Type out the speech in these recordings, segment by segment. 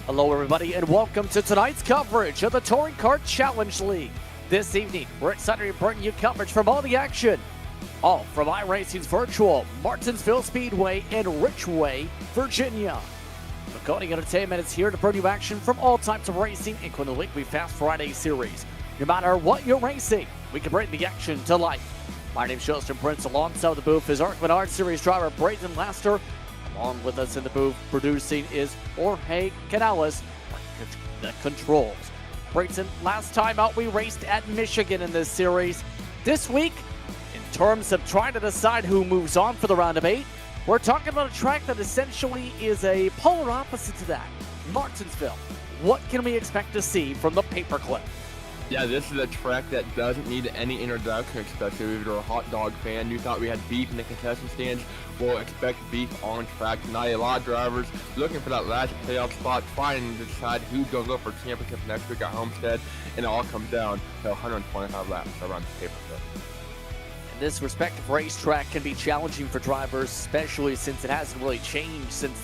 Hello everybody and welcome to tonight's coverage of the Touring Kart Challenge League. This evening, we're excited to bring you coverage from all the action. All from iRacing's virtual Martinsville Speedway in Richway, Virginia. Maconi Entertainment is here to bring you action from all types of racing, including the Weekly Fast Friday series. No matter what you're racing, we can bring the action to life. My name's Justin Prince. Alongside the booth is ARC Menard Series driver Braden Laster. Along with us in the booth producing is Jorge Canales, the controls. Brayton, last time out we raced at Michigan in this series. This week, in terms of trying to decide who moves on for the round of 8, we're talking about a track that essentially is a polar opposite to that, Martinsville. What can we expect to see from the paperclip? Yeah, this is a track that doesn't need any introduction, especially if you're a hot dog fan. You thought we had beef in the contestant stands. We'll expect beef on track tonight. A lot of drivers looking for that last playoff spot, trying to decide who's going to go for championship next week at Homestead, and it all comes down to 125 laps around the paperclip. This respective racetrack can be challenging for drivers, especially since it hasn't really changed since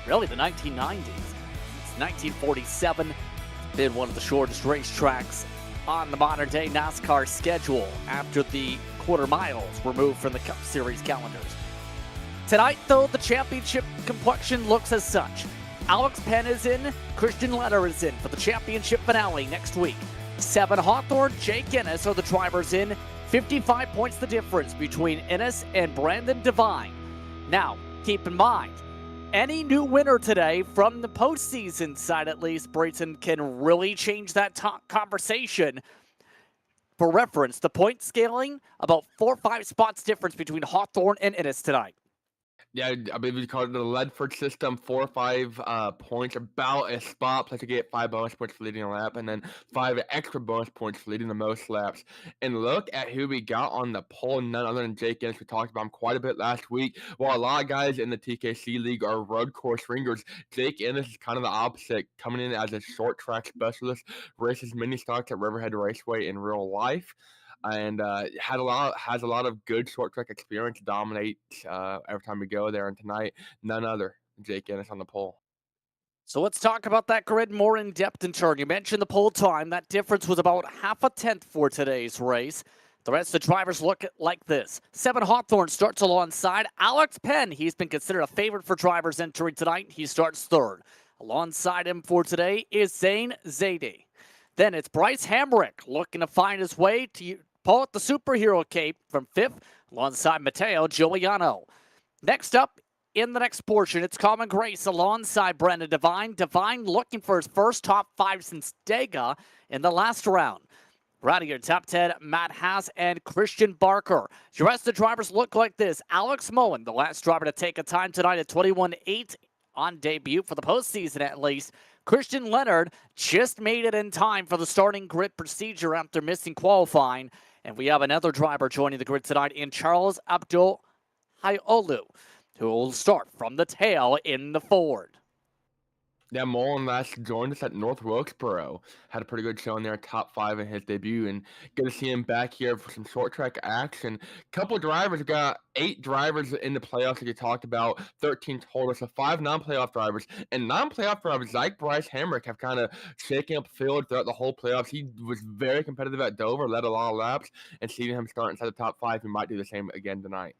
really the 1990s. It's 1947. It's been one of the shortest racetracks on the modern day NASCAR schedule after the quarter miles were moved from the Cup Series calendars. Tonight, though, the championship complexion looks as such. Alex Penn is in, Christian Leonard is in for the championship finale next week. Seven Hawthorne, Jake Ennis are the drivers in. 55 points the difference between Ennis and Brandon Devine. Now, keep in mind, any new winner today from the postseason side, at least, Brayton, can really change that conversation. For reference, the point scaling, about 4 or 5 spots difference between Hawthorne and Ennis tonight. Yeah, I believe we call it the Ledford system, 4 or 5 points, about a spot, plus you get 5 bonus points for leading a lap, and then 5 extra bonus points for leading the most laps. And look at who we got on the pole, none other than Jake Ennis. We talked about him quite a bit last week. While a lot of guys in the TKC League are road course ringers, Jake Ennis is kind of the opposite, coming in as a short track specialist, races mini stocks at Riverhead Raceway in real life. And has a lot of good short track experience. Dominate every time we go there. And tonight, none other Jake Ennis on the pole. So let's talk about that grid more in depth in turn. You mentioned the pole time. That difference was about half a tenth for today's race. The rest of the drivers look like this. 7 Hawthorne starts alongside Alex Penn. He's been considered a favorite for drivers entering tonight. He starts third. Alongside him for today is Zane Zadie. Then it's Bryce Hamrick looking to find his way to pull out the superhero cape from 5th alongside Matteo Giuliano. Next up, in the next portion, it's Common Grace alongside Brandon Devine. Devine looking for his first top 5 since Dega in the last round. Rounding your top 10, Matt Haas and Christian Barker. The rest of the drivers look like this. Alex Mullen, the last driver to take a time tonight at 21.8 on debut for the postseason at least. Christian Leonard just made it in time for the starting grid procedure after missing qualifying. And we have another driver joining the grid tonight in Charles Abdul Hayolu, who will start from the tail in the Ford. Yeah, Mullen last joined us at North Wilkesboro. Had a pretty good showing there, top 5 in his debut, and good to see him back here for some short track action. Couple drivers, got 8 drivers in the playoffs that you talked about, 13 total, so 5 non-playoff drivers. And non-playoff drivers like Bryce Hamrick have kind of shaken up the field throughout the whole playoffs. He was very competitive at Dover, led a lot of laps, and seeing him start inside the top 5, he might do the same again tonight.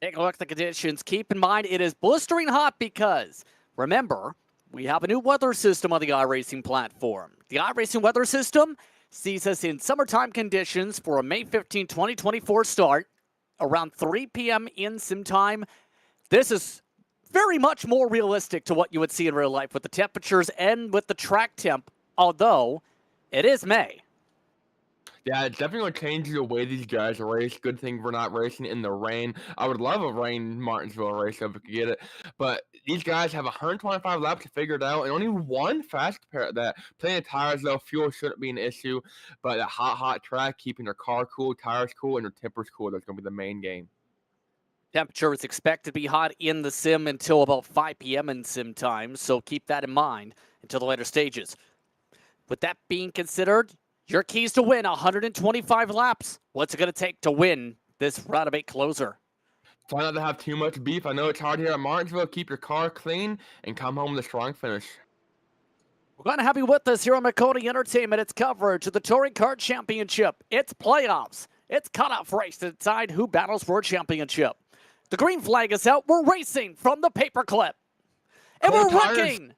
Take a look at the conditions. Keep in mind, it is blistering hot because, remember, we have a new weather system on the iRacing platform. The iRacing weather system sees us in summertime conditions for a May 15, 2024 start around 3 p.m. in sim time. This is very much more realistic to what you would see in real life with the temperatures and with the track temp, although it is May. Yeah, it's definitely going to change the way these guys race. Good thing we're not racing in the rain. I would love a rain Martinsville race if we could get it. But these guys have 125 laps to figure it out, and only one fast pair at that. Plenty of tires, though. Fuel shouldn't be an issue. But a hot track, keeping their car cool, tires cool, and their tempers cool, that's going to be the main game. Temperature is expected to be hot in the sim until about 5 p.m. in sim time, so keep that in mind until the later stages. With that being considered, your keys to win 125 laps. What's it going to take to win this round of 8 closer? Try not to have too much beef. I know it's hard here at Martinsville. Keep your car clean and come home with a strong finish. We're going to have you with us here on Maconi Entertainment. It's coverage of the Touring Kart Championship. It's playoffs. It's cutoff race to decide who battles for a championship. The green flag is out. We're racing from the paperclip. And we're wrecking.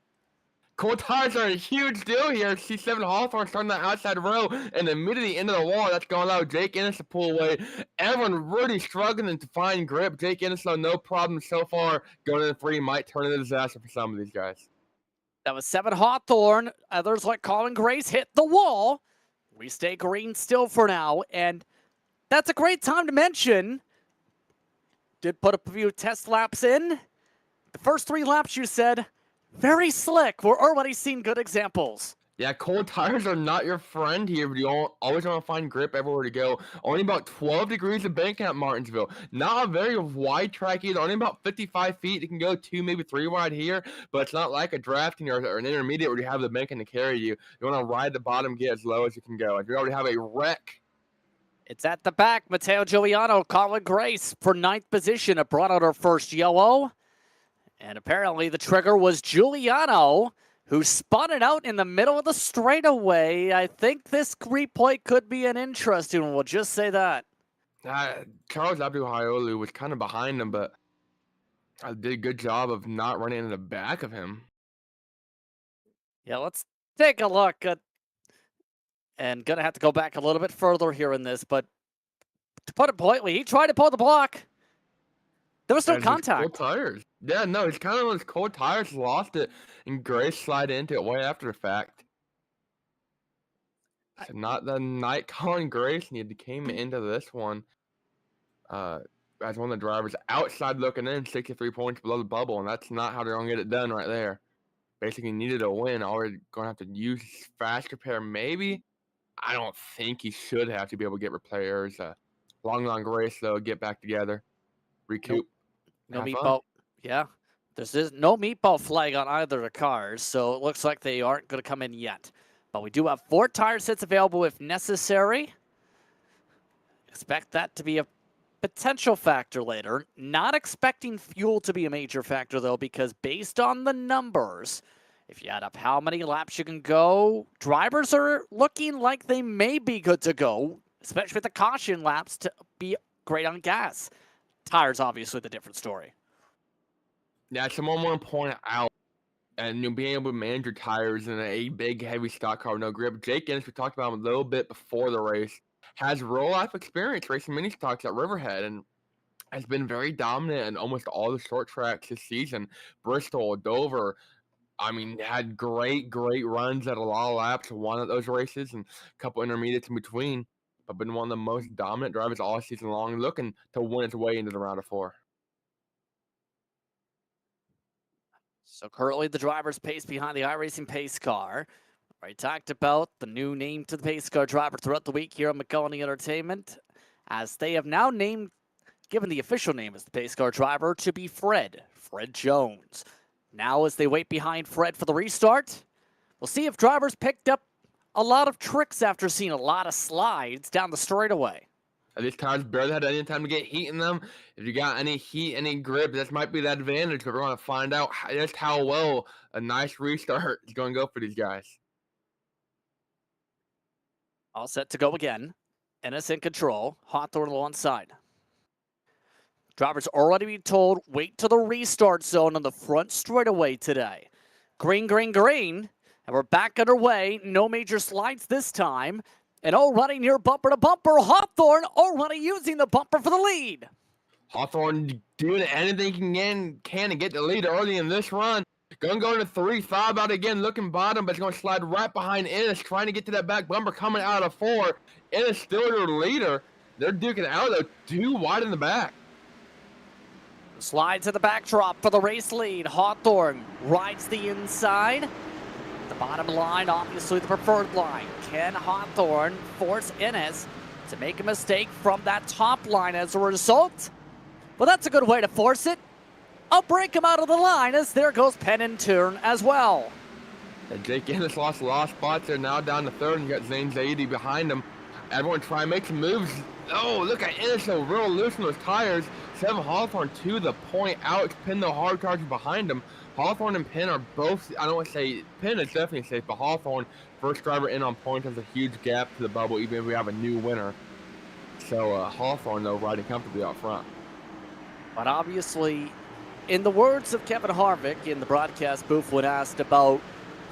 Cold tires are a huge deal here. C7 Hawthorne starting that outside row and immediately into the wall. That's going to allow Jake Ennis to pull away. Everyone really struggling to find grip. Jake Ennis, though, no problem so far. Going into 3 might turn into a disaster for some of these guys. That was 7 Hawthorne. Others like Colin Grace hit the wall. We stay green still for now. And that's a great time to mention. Did put a few test laps in. The first 3 laps, you said, very slick. We're already seeing good examples. Yeah, cold tires are not your friend here, but you always want to find grip everywhere to go. Only about 12 degrees of banking at Martinsville. Not a very wide track either. Only about 55 feet. You can go 2, maybe 3 wide here, but it's not like a drafting or an intermediate where you have the banking to carry you. You want to ride the bottom, get as low as you can go. And you already have a wreck. It's at the back. Matteo Giuliano, Colin Grace for 9th position. It brought out our first yellow. And apparently the trigger was Giuliano, who spun it out in the middle of the straightaway. I think this replay could be an interesting one. We'll just say that. Charles Abduhaiolu was kind of behind him, but I did a good job of not running into the back of him. Yeah, let's take a look at, and gonna have to go back a little bit further here in this, but to put it politely, he tried to pull the block. There was no contact. Cold tires. Yeah, no, he's kind of on his cold tires, lost it, and Grace slid into it way after the fact. So not the night Colin Grace needed to came into this one as one of the drivers outside looking in, 63 points below the bubble, and that's not how they're going to get it done right there. Basically needed a win. Already going to have to use fast repair maybe. I don't think he should have to be able to get repairs. Long race, though, get back together, recoup. No meatball. Yeah. There's no meatball flag on either of the cars, so it looks like they aren't going to come in yet. But we do have 4 tire sets available if necessary. Expect that to be a potential factor later. Not expecting fuel to be a major factor, though, because based on the numbers, if you add up how many laps you can go, drivers are looking like they may be good to go, especially with the caution laps to be great on gas. Tires, obviously, the different story. Yeah, someone want to point out, and being able to manage your tires in a big, heavy stock car with no grip. Jake Ennis, we talked about him a little bit before the race, has real-life experience racing mini stocks at Riverhead, and has been very dominant in almost all the short tracks this season. Bristol, Dover, I mean, had great runs at a lot of laps, won at those races, and a couple intermediates in between. But been one of the most dominant drivers all season long, looking to win its way into the round of 4. So currently the driver's pace behind the iRacing pace car. I talked about the new name to the pace car driver throughout the week here on Maconi Entertainment, as they have now given the official name as the pace car driver to be Fred Jones. Now as they wait behind Fred for the restart, we'll see if drivers picked up a lot of tricks after seeing a lot of slides down the straightaway. These tires barely had any time to get heat in them. If you got any heat, any grip, this might be the advantage, but we're going to find out just how well a nice restart is going to go for these guys. All set to go again. Ennis in control. Hawthorne alongside. Drivers already being told, wait to the restart zone on the front straightaway today. Green. And we're back underway. No major slides this time. And already near bumper to bumper. Hawthorne already using the bumper for the lead. Hawthorne doing anything he can to get the lead early in this run. Going to go into 3, 5 out again, looking bottom, but it's going to slide right behind Ennis, trying to get to that back bumper coming out of 4. Ennis still their leader. They're duking out, though, 2 wide in the back. Slides to the backdrop for the race lead. Hawthorne rides the inside. The bottom line, obviously the preferred line. Can Hawthorne force Ennis to make a mistake from that top line as a result? Well, that's a good way to force it. I'll break him out of the line as there goes Penn and Turn as well. And Jake Ennis lost a lot of spots there, now down to 3rd, and you got Zane Zaidi behind him. Everyone try and make some moves. Oh, look at Ennis, so real loose on those tires. 7 Hawthorne to the point. Alex Penn, the hard charger behind him. Hawthorne and Penn are both, I don't want to say, Penn is definitely safe, but Hawthorne, first driver in on points, has a huge gap to the bubble, even if we have a new winner. So Hawthorne, though, riding comfortably out front. But obviously, in the words of Kevin Harvick in the broadcast booth when asked about,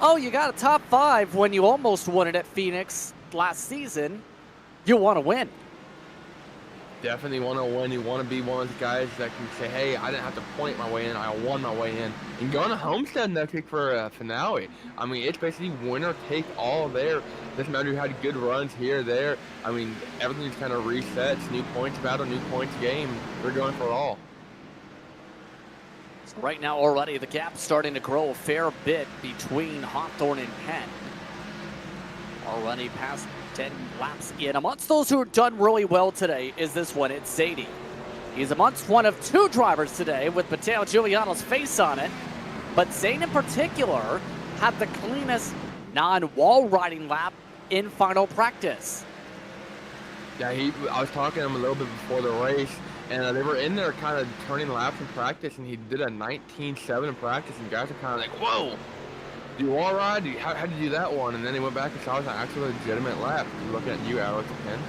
oh, you got a top 5 when you almost won it at Phoenix last season, you want to win. Definitely want to win. You want to be one of the guys that can say, hey, I didn't have to point my way in. I won my way in. And going to Homestead next week for a finale. I mean, it's basically winner take all there. Doesn't matter who had good runs here, there. I mean, everything's kind of resets. New points battle, new points game. We're going for it all. So right now already the gap's starting to grow a fair bit between Hawthorne and Penn. Already past 10 laps in. Amongst those who have done really well today is this one. It's Zadie. He's amongst one of 2 drivers today with Matteo Giuliano's face on it. But Zane in particular had the cleanest non-wall riding lap in final practice. Yeah, I was talking to him a little bit before the race, and they were in there kind of turning laps in practice, and he did a 19.7 in practice, and guys are kind of like, whoa! Do you wall ride? How'd you do that one? And then he went back and saw it was an actual legitimate lap. Looking at you, Alex Penn.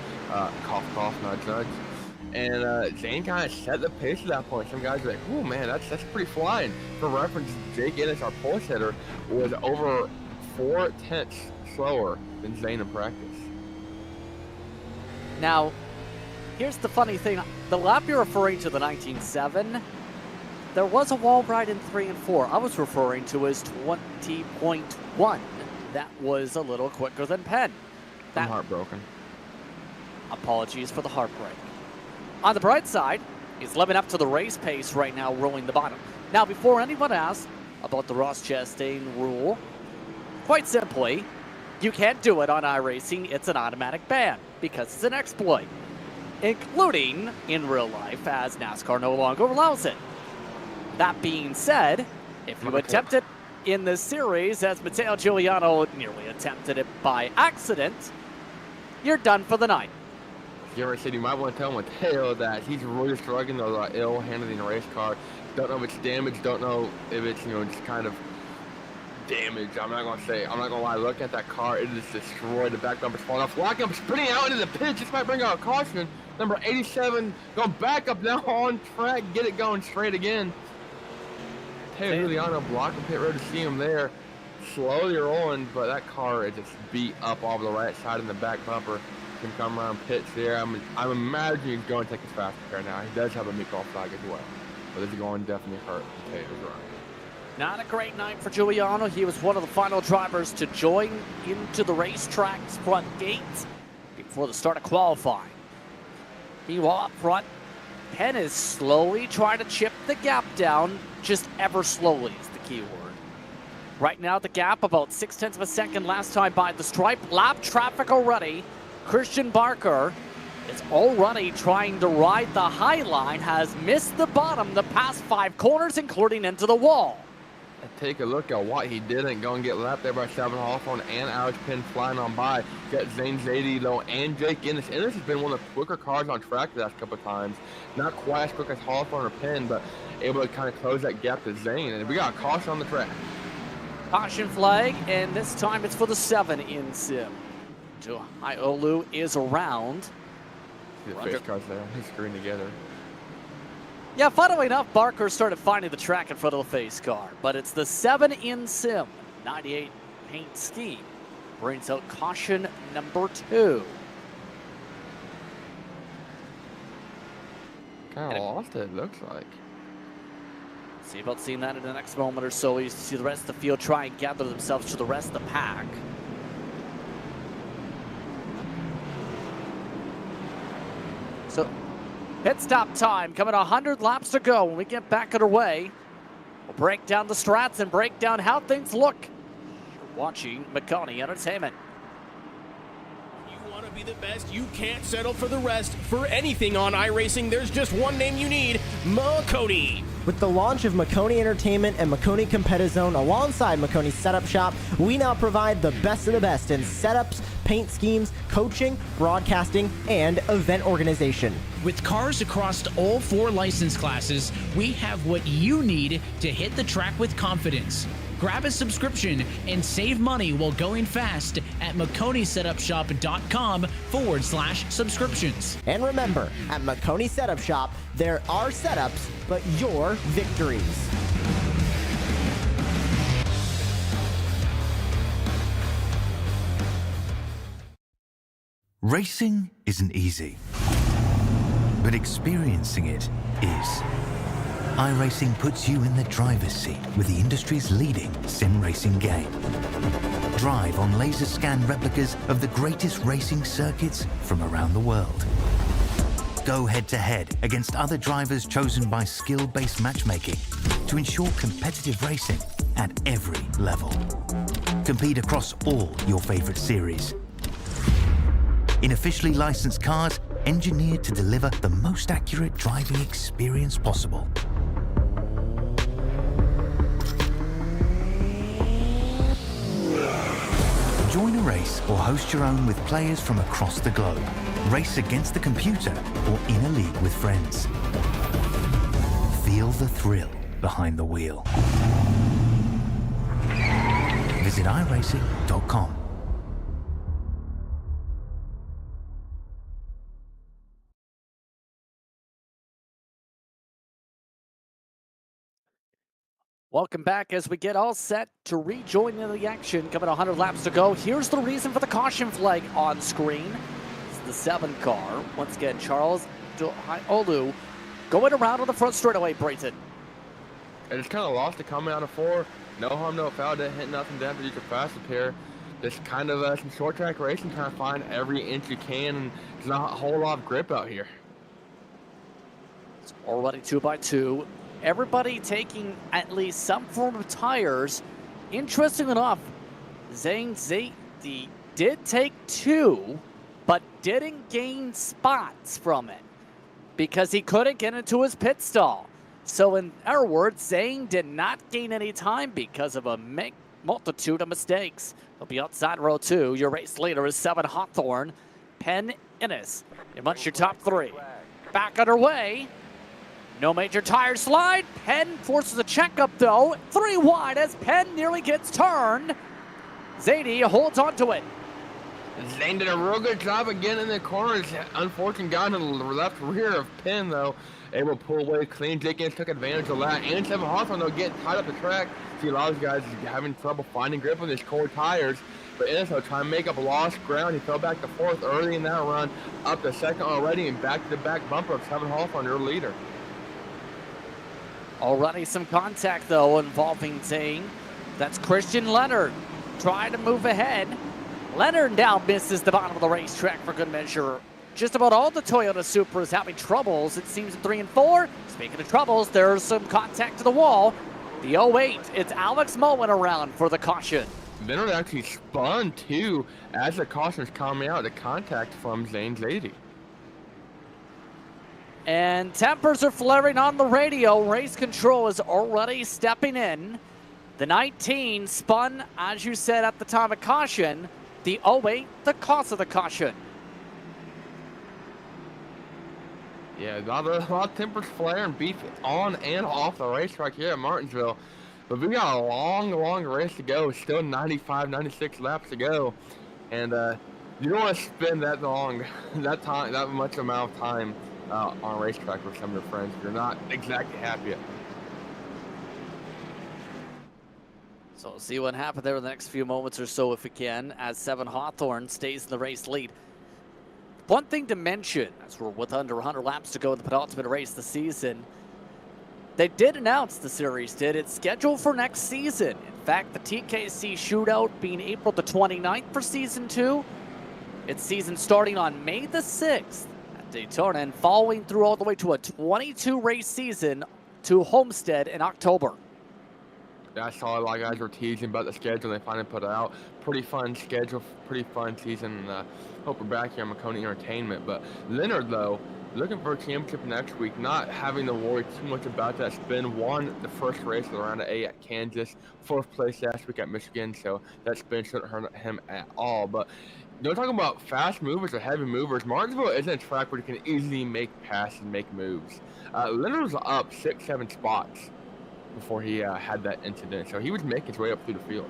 Cough, cough, nudge, nudge. And Zane kind of set the pace at that point. Some guys were like, oh man, that's pretty flying. For reference, Jake Ennis, our pole sitter, was over 4/10 slower than Zane in practice. Now, here's the funny thing. The lap you're referring to, the 19.7, there was a wall ride in 3 and 4. I was referring to as 20.1. That was a little quicker than Penn. I'm heartbroken. Apologies for the heartbreak. On the bright side, he's living up to the race pace right now, rolling the bottom. Now, before anyone asks about the Ross Chastain rule, quite simply, you can't do it on iRacing. It's an automatic ban because it's an exploit, including in real life, as NASCAR no longer allows it. That being said, if you attempt it in this series, as Matteo Giuliano nearly attempted it by accident, you're done for the night. You ever said you might want to tell Matteo that he's really struggling with ill handling a race car. Don't know if it's damage, don't know if it's, just kind of damage. I'm not gonna lie, looking at that car, it is destroyed. The back bumper's falling off. Locking up, spinning out into the pit. This might bring out a caution. Number 87 going back up now on track, get it going straight again. Matteo Giuliano blocking pit road to see him there. Slowly rolling, but that car is just beat up off the right side in the back bumper. Can come around pits there. I'm imagining he's going to take his fast car now. He does have a meatball flag as well, but this is going to definitely hurt Mateo's run. Not a great night for Giuliano. He was one of the final drivers to join into the racetrack's front gate before the start of qualifying. Meanwhile, up front, Penn is slowly trying to chip the gap down, just ever slowly is the key word. Right now, the gap about 0.6 of a second last time by the stripe. Lap traffic already. Christian Barker is already trying to ride the high line, has missed the bottom the past 5 corners, including into the wall. Take a look at what he did and go and get lapped there by 7 Hawthorne and Alex Penn flying on by. Got Zane Zadie though and Jake Ennis. Ennis has been one of the quicker cars on track the last couple of times. Not quite as quick as Hawthorne or Penn, but able to kind of close that gap to Zane. And we got a caution on the track. Caution flag, and this time it's for the 7 in sim. Iolu is around. The face cars there, he's screwing together. Yeah, funnily enough, Barker started finding the track in front of the face car, but it's the 7 in sim, 98 paint scheme. Brings out caution number 2. Kind of lost it, looks like. See about seeing that in the next moment or so. You see the rest of the field try and gather themselves to the rest of the pack. So, pit stop time, coming 100 laps to go. When we get back underway, we'll break down the strats and break down how things look. You're watching Maconi Entertainment. You want to be the best, you can't settle for the rest. For anything on iRacing, there's just one name you need, Maconi. With the launch of Maconi Entertainment and Maconi Competizone alongside Maconi's Setup Shop, we now provide the best of the best in setups, paint schemes, coaching, broadcasting, and event organization. With cars across all 4 license classes, we have what you need to hit the track with confidence. Grab a subscription and save money while going fast at MaconiSetupShop.com/subscriptions. And remember, at Maconi Setup Shop, there are setups, but your victories. Racing isn't easy, but experiencing it is. iRacing puts you in the driver's seat with the industry's leading sim racing game. Drive on laser scan replicas of the greatest racing circuits from around the world. Go head to head against other drivers chosen by skill-based matchmaking to ensure competitive racing at every level. Compete across all your favorite series. In officially licensed cars, engineered to deliver the most accurate driving experience possible. Join a race or host your own with players from across the globe. Race against the computer or in a league with friends. Feel the thrill behind the wheel. Visit iRacing.com. Welcome back as we get all set to rejoin in the action. Coming 100 laps to go. Here's the reason for the caution flag on screen. It's the 7 car. Once again, Charles Olu going around on the front straightaway, Brayton. And it's kind of lost to coming out of 4. No harm, no foul. Didn't hit nothing down to use your fastest here. Just kind of some short track racing, trying to find every inch you can. And there's not a whole lot of grip out here. It's already 2x2. Everybody taking at least some form of tires. Interesting enough, Zane Zaidi did take 2, but didn't gain spots from it because he couldn't get into his pit stall. So in other words, Zane did not gain any time because of a multitude of mistakes. He'll be outside row 2. Your race leader is 7 Hawthorne, Penn Innes. Amongst your top 3. Back underway. No major tire slide. Penn forces a checkup though. 3 wide as Penn nearly gets turned. Zaidi holds onto it. Zane did a real good job of getting in the corners. Unfortunate guy in the left rear of Penn though. Able to pull away clean. Jenkins took advantage of that. And 7 Hawthorne though getting tied up the track. See a lot of guys having trouble finding grip on his core tires. But Innes though trying to make up lost ground. He fell back to 4th early in that run. Up to 2nd already and back to the back bumper of 7 Hawthorne, your leader. Already some contact, though, involving Zane. That's Christian Leonard trying to move ahead. Leonard now misses the bottom of the racetrack for good measure. Just about all the Toyota Supras having troubles, it seems, in 3 and 4. Speaking of troubles, there's some contact to the wall. The 08, it's Alex Mullen around for the caution. Leonard actually spun, too, as the caution is coming out. The contact from Zane Zaidi. And tempers are flaring on the radio. Race control is already stepping in. The 19 spun, as you said, at the time of caution. The 08, the cause of the caution. Yeah, a lot of tempers flaring, beef on and off the racetrack here at Martinsville. But we got a long, long race to go. Still 95, 96 laps to go. And you don't want to spend that long, that much amount of time on a racetrack with some of your friends. You're not exactly happy. So we'll see what happens there in the next few moments or so if we can, as 7 Hawthorne stays in the race lead. One thing to mention, as we're with under 100 laps to go in the penultimate race of the season, they did announce, the series did, it's scheduled for next season. In fact, the TKC shootout being April the 29th for season 2. It's season starting on May the 6th. Daytona and following through all the way to a 22 race season to Homestead in October. Yeah, I saw a lot of guys were teasing about the schedule they finally put it out. Pretty fun schedule, pretty fun season. Hope we're back here on Maconi Entertainment. But Leonard, though, looking for a championship next week, not having to worry too much about that spin. Won the first race of the round of 8 at Kansas, 4th place last week at Michigan, so that spin shouldn't hurt him at all. But talking about fast movers or heavy movers. Martinsville isn't a track where you can easily make passes and make moves. Leonard was up 6, 7 spots before he had that incident, so he was making his way up through the field.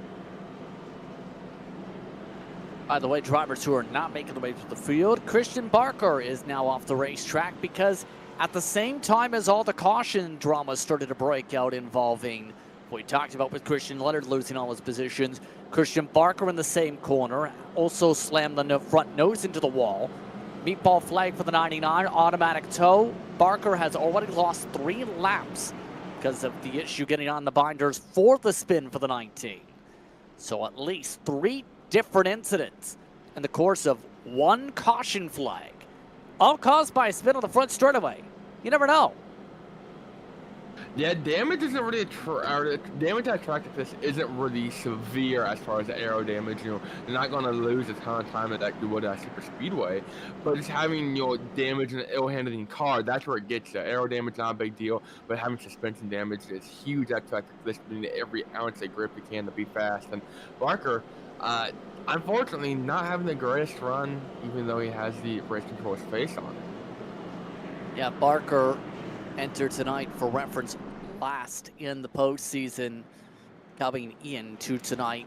By the way, drivers who are not making the way through the field, Christian Barker is now off the racetrack because at the same time as all the caution drama started to break out involving what we talked about with Christian Leonard losing all his positions, Christian Barker in the same corner also slammed the front nose into the wall. Meatball flag for the 99, automatic tow. Barker has already lost 3 laps because of the issue getting on the binders for the spin for the 19. So at least 3 different incidents in the course of 1 caution flag, all caused by a spin on the front straightaway. You never know. Yeah, damage isn't really damage at track like this isn't really severe as far as the aero damage. You're not going to lose a ton of time that you would at super speedway, but just having damage in an ill-handling car, that's where it gets you. Aero damage not a big deal, but having suspension damage is huge at track like this. You need every ounce of grip you can to be fast. And Barker, unfortunately, not having the greatest run, even though he has the race controller's face on. Yeah, Barker entered tonight for reference last in the postseason, coming into tonight.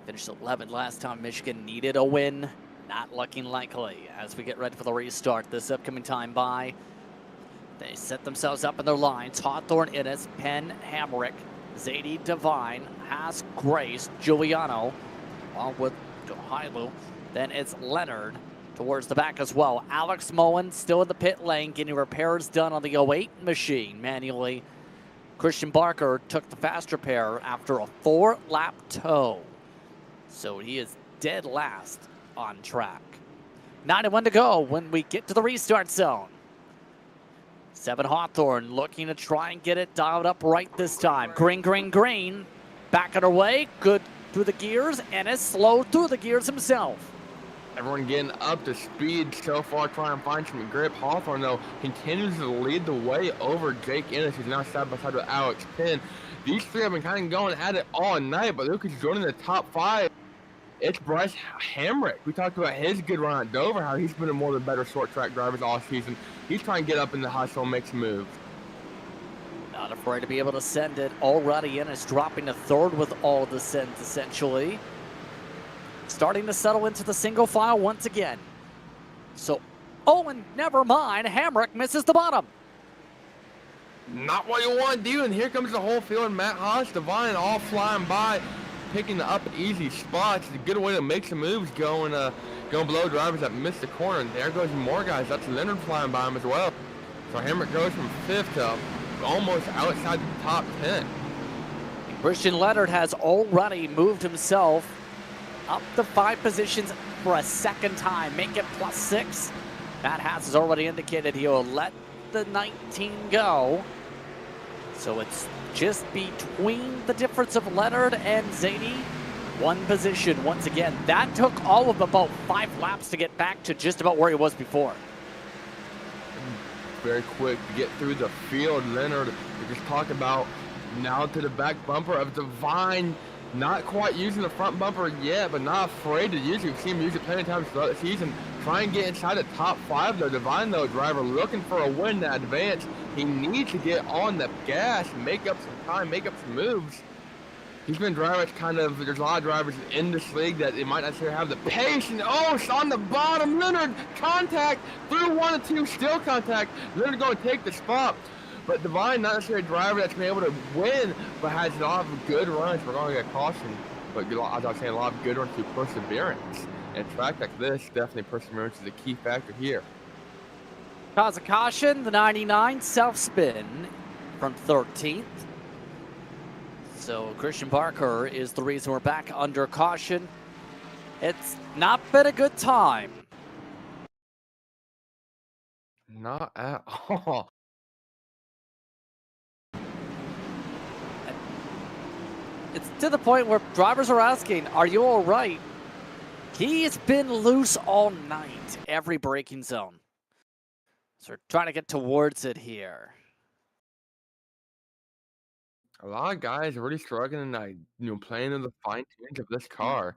Finished 11th last time. Michigan needed a win. Not looking likely as we get ready for the restart this upcoming time by. They set themselves up in their lines. Hawthorne, Innes, Penn, Hamrick, Zadie, Devine, Haas, Grace, Giuliano, along with Johailu. Then it's Leonard towards the back as well. Alex Moen still in the pit lane, getting repairs done on the 08 machine manually. Christian Barker took the fast repair after a 4-lap tow. So he is dead last on track. 9-1 to go when we get to the restart zone. 7 Hawthorne looking to try and get it dialed up right this time. Green, green, green. Back on her way. Good through the gears. Ennis slow through the gears himself. Everyone getting up to speed so far, trying to find some grip. Hawthorne, though, continues to lead the way over Jake Ennis, who's now side by side with Alex Penn. These 3 have been kind of going at it all night, but look who's joining the top 5. It's Bryce Hamrick. We talked about his good run at Dover, how he's been one of the better short track drivers all season. He's trying to get up in the hustle and make some moves. Not afraid to be able to send it. Already Ennis dropping to 3rd with all the sends, essentially. Starting to settle into the single file once again. So, oh, and never mind, Hamrick misses the bottom. Not what you want to do, and here comes the whole field. Matt Haas, Devine, all flying by, picking up easy spots. It's a good way to make some moves going below drivers that missed the corner. And there goes more guys. That's Leonard flying by him as well. So Hamrick goes from 5th to almost outside the top 10. Christian Leonard has already moved himself up to 5 positions for a 2nd time. Make it +6. Matt Haas has already indicated he'll let the 19 go. So it's just between the difference of Leonard and Zadie. 1 position once again. That took all of about 5 laps to get back to just about where he was before. Very quick to get through the field. Leonard, we just talked about now to the back bumper of Devine. Not quite using the front bumper yet, but not afraid to use it. We've seen him use it plenty of times throughout the season. Try and get inside the top 5 though. Devine, though, driver looking for a win to advance. He needs to get on the gas, make up some time, make up some moves. He's been driving there's a lot of drivers in this league that they might not necessarily have the pace. And oh, it's on the bottom. Leonard, contact, through 1 and 2, still contact. Leonard going to take the spot. But Devine, not necessarily a driver that's been able to win, but has a lot of good runs. We're going to get caution. But as I was saying, a lot of good runs through perseverance. And a track like this, definitely perseverance is a key factor here. Cause a caution, the 99 self-spin from 13th. So Christian Barker is the reason we're back under caution. It's not been a good time. Not at all. It's to the point where drivers are asking, are you all right? He's been loose all night, every braking zone. So we're trying to get towards it here. A lot of guys are really struggling, playing in the fine tunes of this car.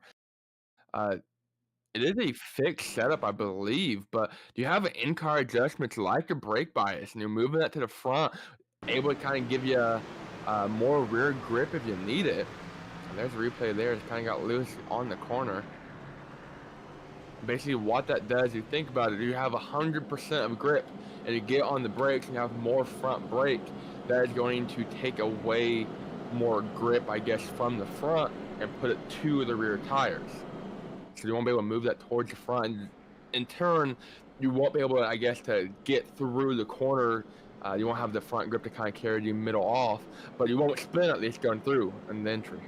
It is a fixed setup, I believe, but do you have in-car adjustments like your brake bias, and you're moving that to the front, able to kind of give you more rear grip if you need it. And there's a replay there. It's kind of got loose on the corner. Basically, what that does, you think about it, you have 100% of grip, and you get on the brakes and you have more front brake. That is going to take away more grip, I guess, from the front and put it to the rear tires. So you won't be able to move that towards the front. And in turn, you won't be able to, I guess, to get through the corner. You won't have the front grip to kind of carry you middle off, but you won't spin at least going through an entry.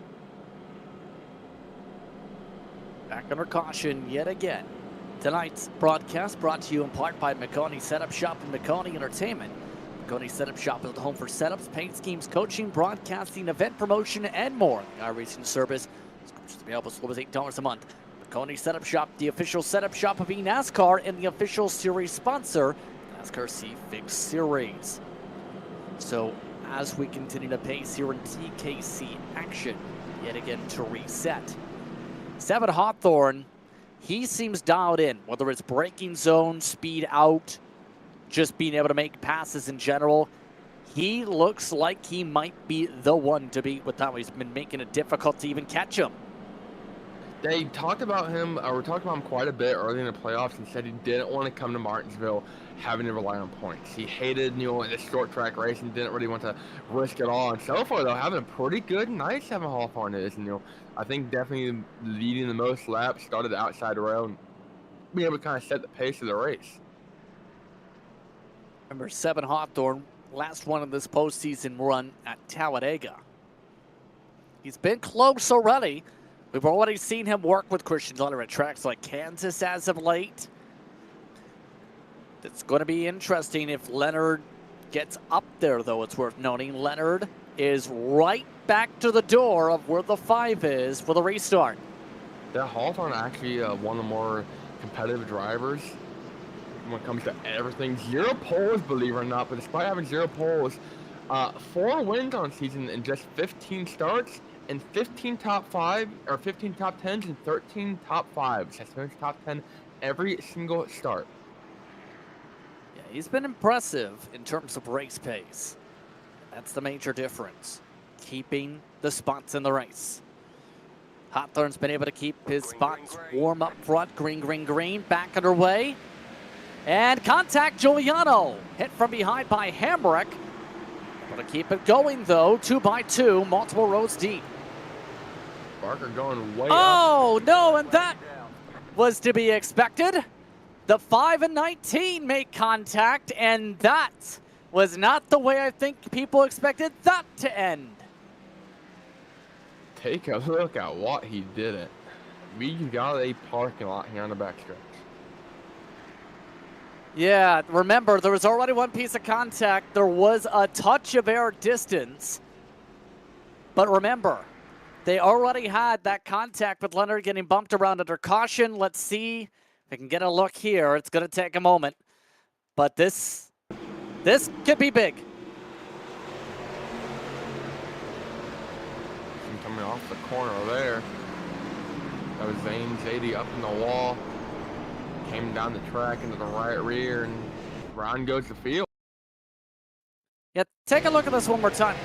Back under caution yet again. Tonight's broadcast brought to you in part by Maconi Setup Shop and Maconi Entertainment. Maconi Setup Shop is the home for setups, paint schemes, coaching, broadcasting, event promotion, and more. The iRacing service is available as low as $8 a month. Maconi Setup Shop, the official setup shop of eNASCAR and the official series sponsor, NASCAR C-Fix Series. So as we continue to pace here in TKC action, yet again to reset. 7 Hawthorne, he seems dialed in, whether it's braking zone, speed out, just being able to make passes in general. He looks like he might be the one to beat with how he's been making it difficult to even catch him. They talked about him, we talked about him quite a bit early in the playoffs and said he didn't want to come to Martinsville having to rely on points. He hated, the short track race and didn't really want to risk it all. And so far, though, having a pretty good night, 7 Hawthorne is. And, I think definitely leading the most laps, started the outside row, and being able to kind of set the pace of the race. Number 7 Hawthorne, last one of this postseason run at Talladega. He's been close already. We've already seen him work with Christian Leonard at tracks like Kansas as of late. It's going to be interesting if Leonard gets up there, though. It's worth noting Leonard is right back to the door of where the 5 is for the restart. Yeah, Hawthorne actually one of the more competitive drivers when it comes to everything. 0 poles, believe it or not, but despite having 0 poles, 4 wins on season in just 15 starts, and 15 top 5 or 15 top 10s and 13 top 5s. Has finished top 10 every single start. Yeah, he's been impressive in terms of race pace. That's the major difference, keeping the spots in the race. Hawthorne's been able to keep his spots warm up front. Green, green, green. Back underway. And contact Giuliano. Hit from behind by Hamrick. Able to keep it going, though. 2 by 2, multiple rows deep. Barker going way up. Oh, no, and that was to be expected. The 5 and 19 make contact, and that was not the way I think people expected that to end. Take a look at what he did it. We got a parking lot here on the backstretch. Yeah, remember, there was already 1 piece of contact. There was a touch of air distance. But remember, they already had that contact with Leonard getting bumped around under caution. Let's see if we can get a look here. It's going to take a moment. But this could be big. Coming off the corner there. That was Zane's 80 up in the wall. Came down the track into the right rear, and round goes the field. Yeah, take a look at this one more time.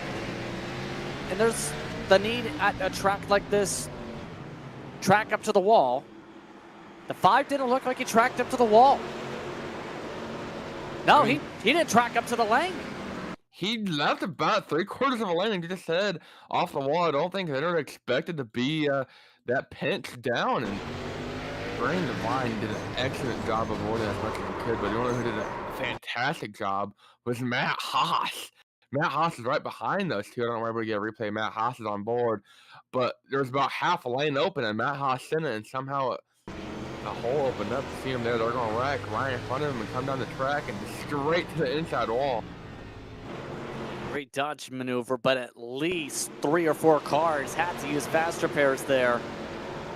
And there's the need at a track like this, track up to the wall. The 5 didn't look like he tracked up to the wall. No, he didn't track up to the lane. He left about 3/4 of a lane and just said off the wall. I don't think they were expected to be that pinched down. And Brain Divine did an excellent job of avoiding as much as he could, but the one who did a fantastic job was Matt Haas. Matt Haas is right behind those two. I don't remember to get a replay. Matt Haas is on board, but there was about half a lane open, and Matt Haas in it, and somehow a hole opened up to see him there. They're going to wreck right in front of him and come down the track and straight to the inside wall. Great dodge maneuver, but at least 3 or 4 cars had to use fast repairs there.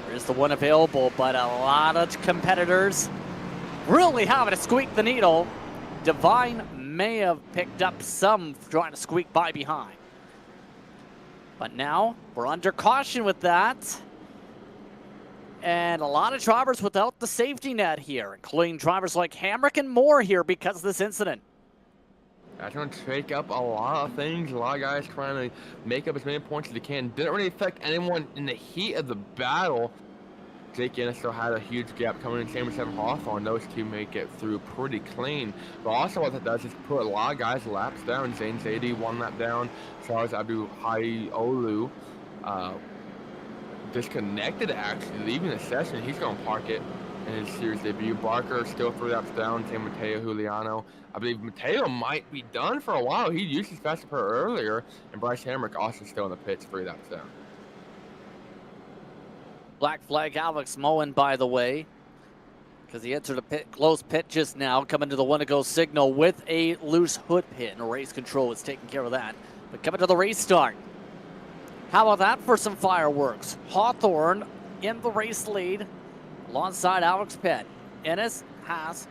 There's the one available, but a lot of competitors really having to squeak the needle. Divine may have picked up some trying to squeak by behind. But now we're under caution with that. And a lot of drivers without the safety net here, including drivers like Hamrick and Moore here because of this incident. That's going to take up a lot of things. A lot of guys trying to make up as many points as they can. Didn't really affect anyone in the heat of the battle. Jake Ennis still had a huge gap coming in. Same with Seven Hawthorne. Those two make it through pretty clean. But also what that does is put a lot of guys laps down. Zane Zadie 1 lap down. Charles Abdu Haiolu disconnected actually, leaving the session. He's going to park it in his series debut. Barker still 3 laps down. Same Mateo Juliano. I believe Mateo might be done for a while. He used his fast car earlier. And Bryce Hamrick also still in the pits 3 laps down. Black flag Alex Moen, by the way, because he entered a closed pit just now, coming to the one-to-go signal with a loose hood pin. Race control is taking care of that. But coming to the restart. How about that for some fireworks? Hawthorne in the race lead alongside Alex Penn. Ennis, Haas,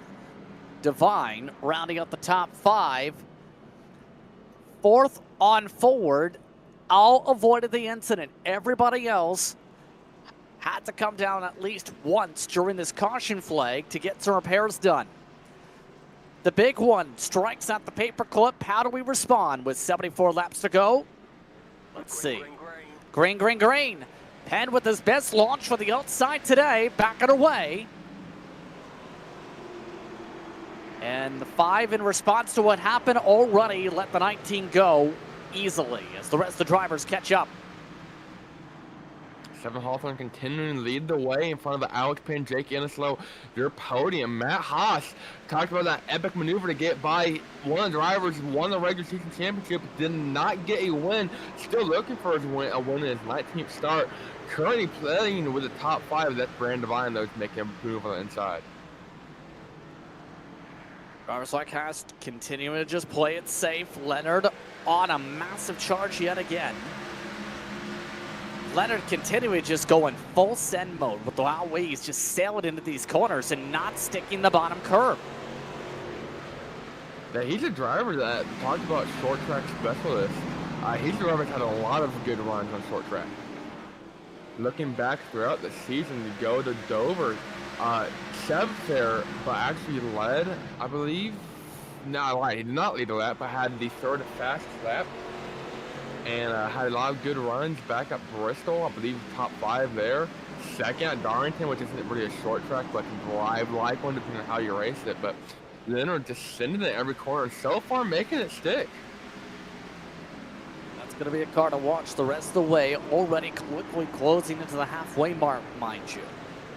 Devine rounding out the top 5. 4th on forward. All avoided the incident. Everybody else had to come down at least once during this caution flag to get some repairs done. The big one strikes at the paperclip. How do we respond with 74 laps to go? Let's see. Green, green, green. Penn with his best launch for the outside today. Back it away. And the 5 in response to what happened already let the 19 go easily as the rest of the drivers catch up. Seven Hawthorne continuing to lead the way in front of the Alex Penn, Jake Ennislow, your podium. Matt Haas talked about that epic maneuver to get by one of the drivers who won the regular season championship, did not get a win. Still looking for a win in his 19th start. Currently playing with the top 5. That's Brand Devine, though, to make him move on the inside. Drivers like Haas continuing to just play it safe. Leonard on a massive charge yet again. Leonard continuing just going full send mode with the way he's just sailing into these corners and not sticking the bottom curb. Yeah, he's a driver that talked about short track specialist. He's a driver that's had a lot of good runs on short track. Looking back throughout the season to go to Dover, Chev there, but actually led, I believe. No, I lied. He did not lead the lap, but had the 3rd fastest lap. And had a lot of good runs back at Bristol. I believe top 5 there. 2nd at Darlington, which isn't really a short track, but can drive like one depending on how you race it. But Leonard just sending it every corner. So far, making it stick. That's going to be a car to watch the rest of the way. Already quickly closing into the halfway mark, mind you.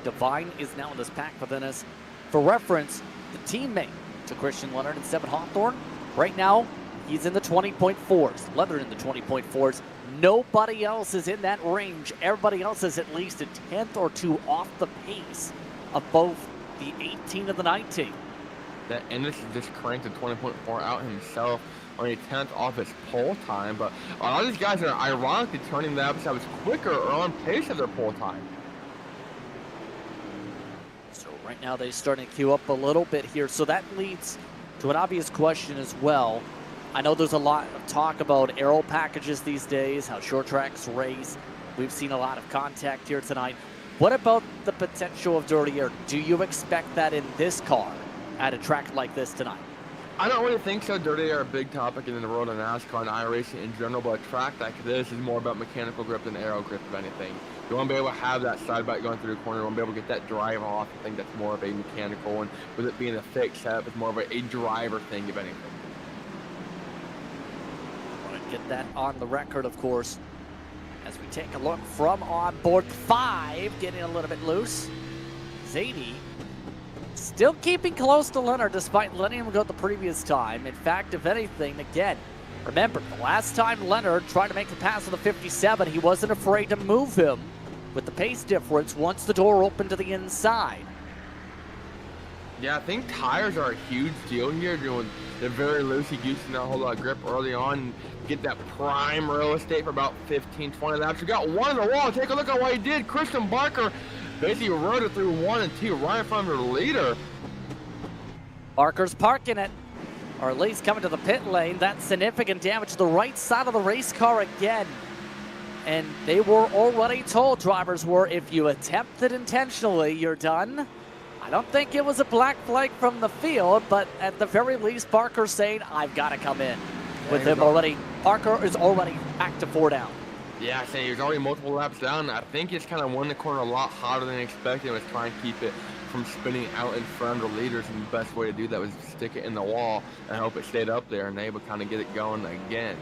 Devine is now in this pack within us. For reference, the teammate to Christian Leonard and Seven Hawthorne, right now, he's in the 20.4s. Leonard in the 20.4s. Nobody else is in that range. Everybody else is at least a 10th or 2 off the pace of both the 18 and the 19. That Ennis just cranked the 20.4 out himself, only 10th off his pole time. But a lot of these guys are ironically turning laps that was quicker or on pace of their pole time. So right now they're starting to queue up a little bit here. So that leads to an obvious question as well. I know there's a lot of talk about aero packages these days, how short tracks race. We've seen a lot of contact here tonight. What about the potential of dirty air? Do you expect that in this car at a track like this tonight? I don't really think so. Dirty air a big topic in the world of NASCAR and iRacing in general, but a track like this is more about mechanical grip than aero grip, if anything. You want to be able to have that side bite going through the corner. You want to be able to get that drive off. I think that's more of a mechanical, and with it being a fixed setup, it's more of a driver thing, if anything. Get that on the record, of course, as we take a look from on board 5, getting a little bit loose. Zadie still keeping close to Leonard despite letting him go the previous time. In fact, if anything, again, remember, the last time Leonard tried to make the pass of the 57, he wasn't afraid to move him with the pace difference once the door opened to the inside. Yeah, I think tires are a huge deal here. They're very loose. He used to not hold a lot of grip early on and get that prime real estate for about 15, 20 laps. We got one on the wall. Take a look at what he did. Christian Barker basically rode it through 1 and 2 right in front of the leader. Barker's parking it, or at least coming to the pit lane. That's significant damage to the right side of the race car again. And they were already told, drivers were, if you attempt it intentionally, you're done. I don't think it was a black flag from the field, but at the very least, Parker's saying, I've got to come in. With him already, Parker is already back to 4 down. Yeah, saying he was already multiple laps down. I think it's kind of won the corner a lot hotter than expected and was trying to keep it from spinning out in front of the leaders, and the best way to do that was stick it in the wall and hope it stayed up there, and they would kind of get it going again.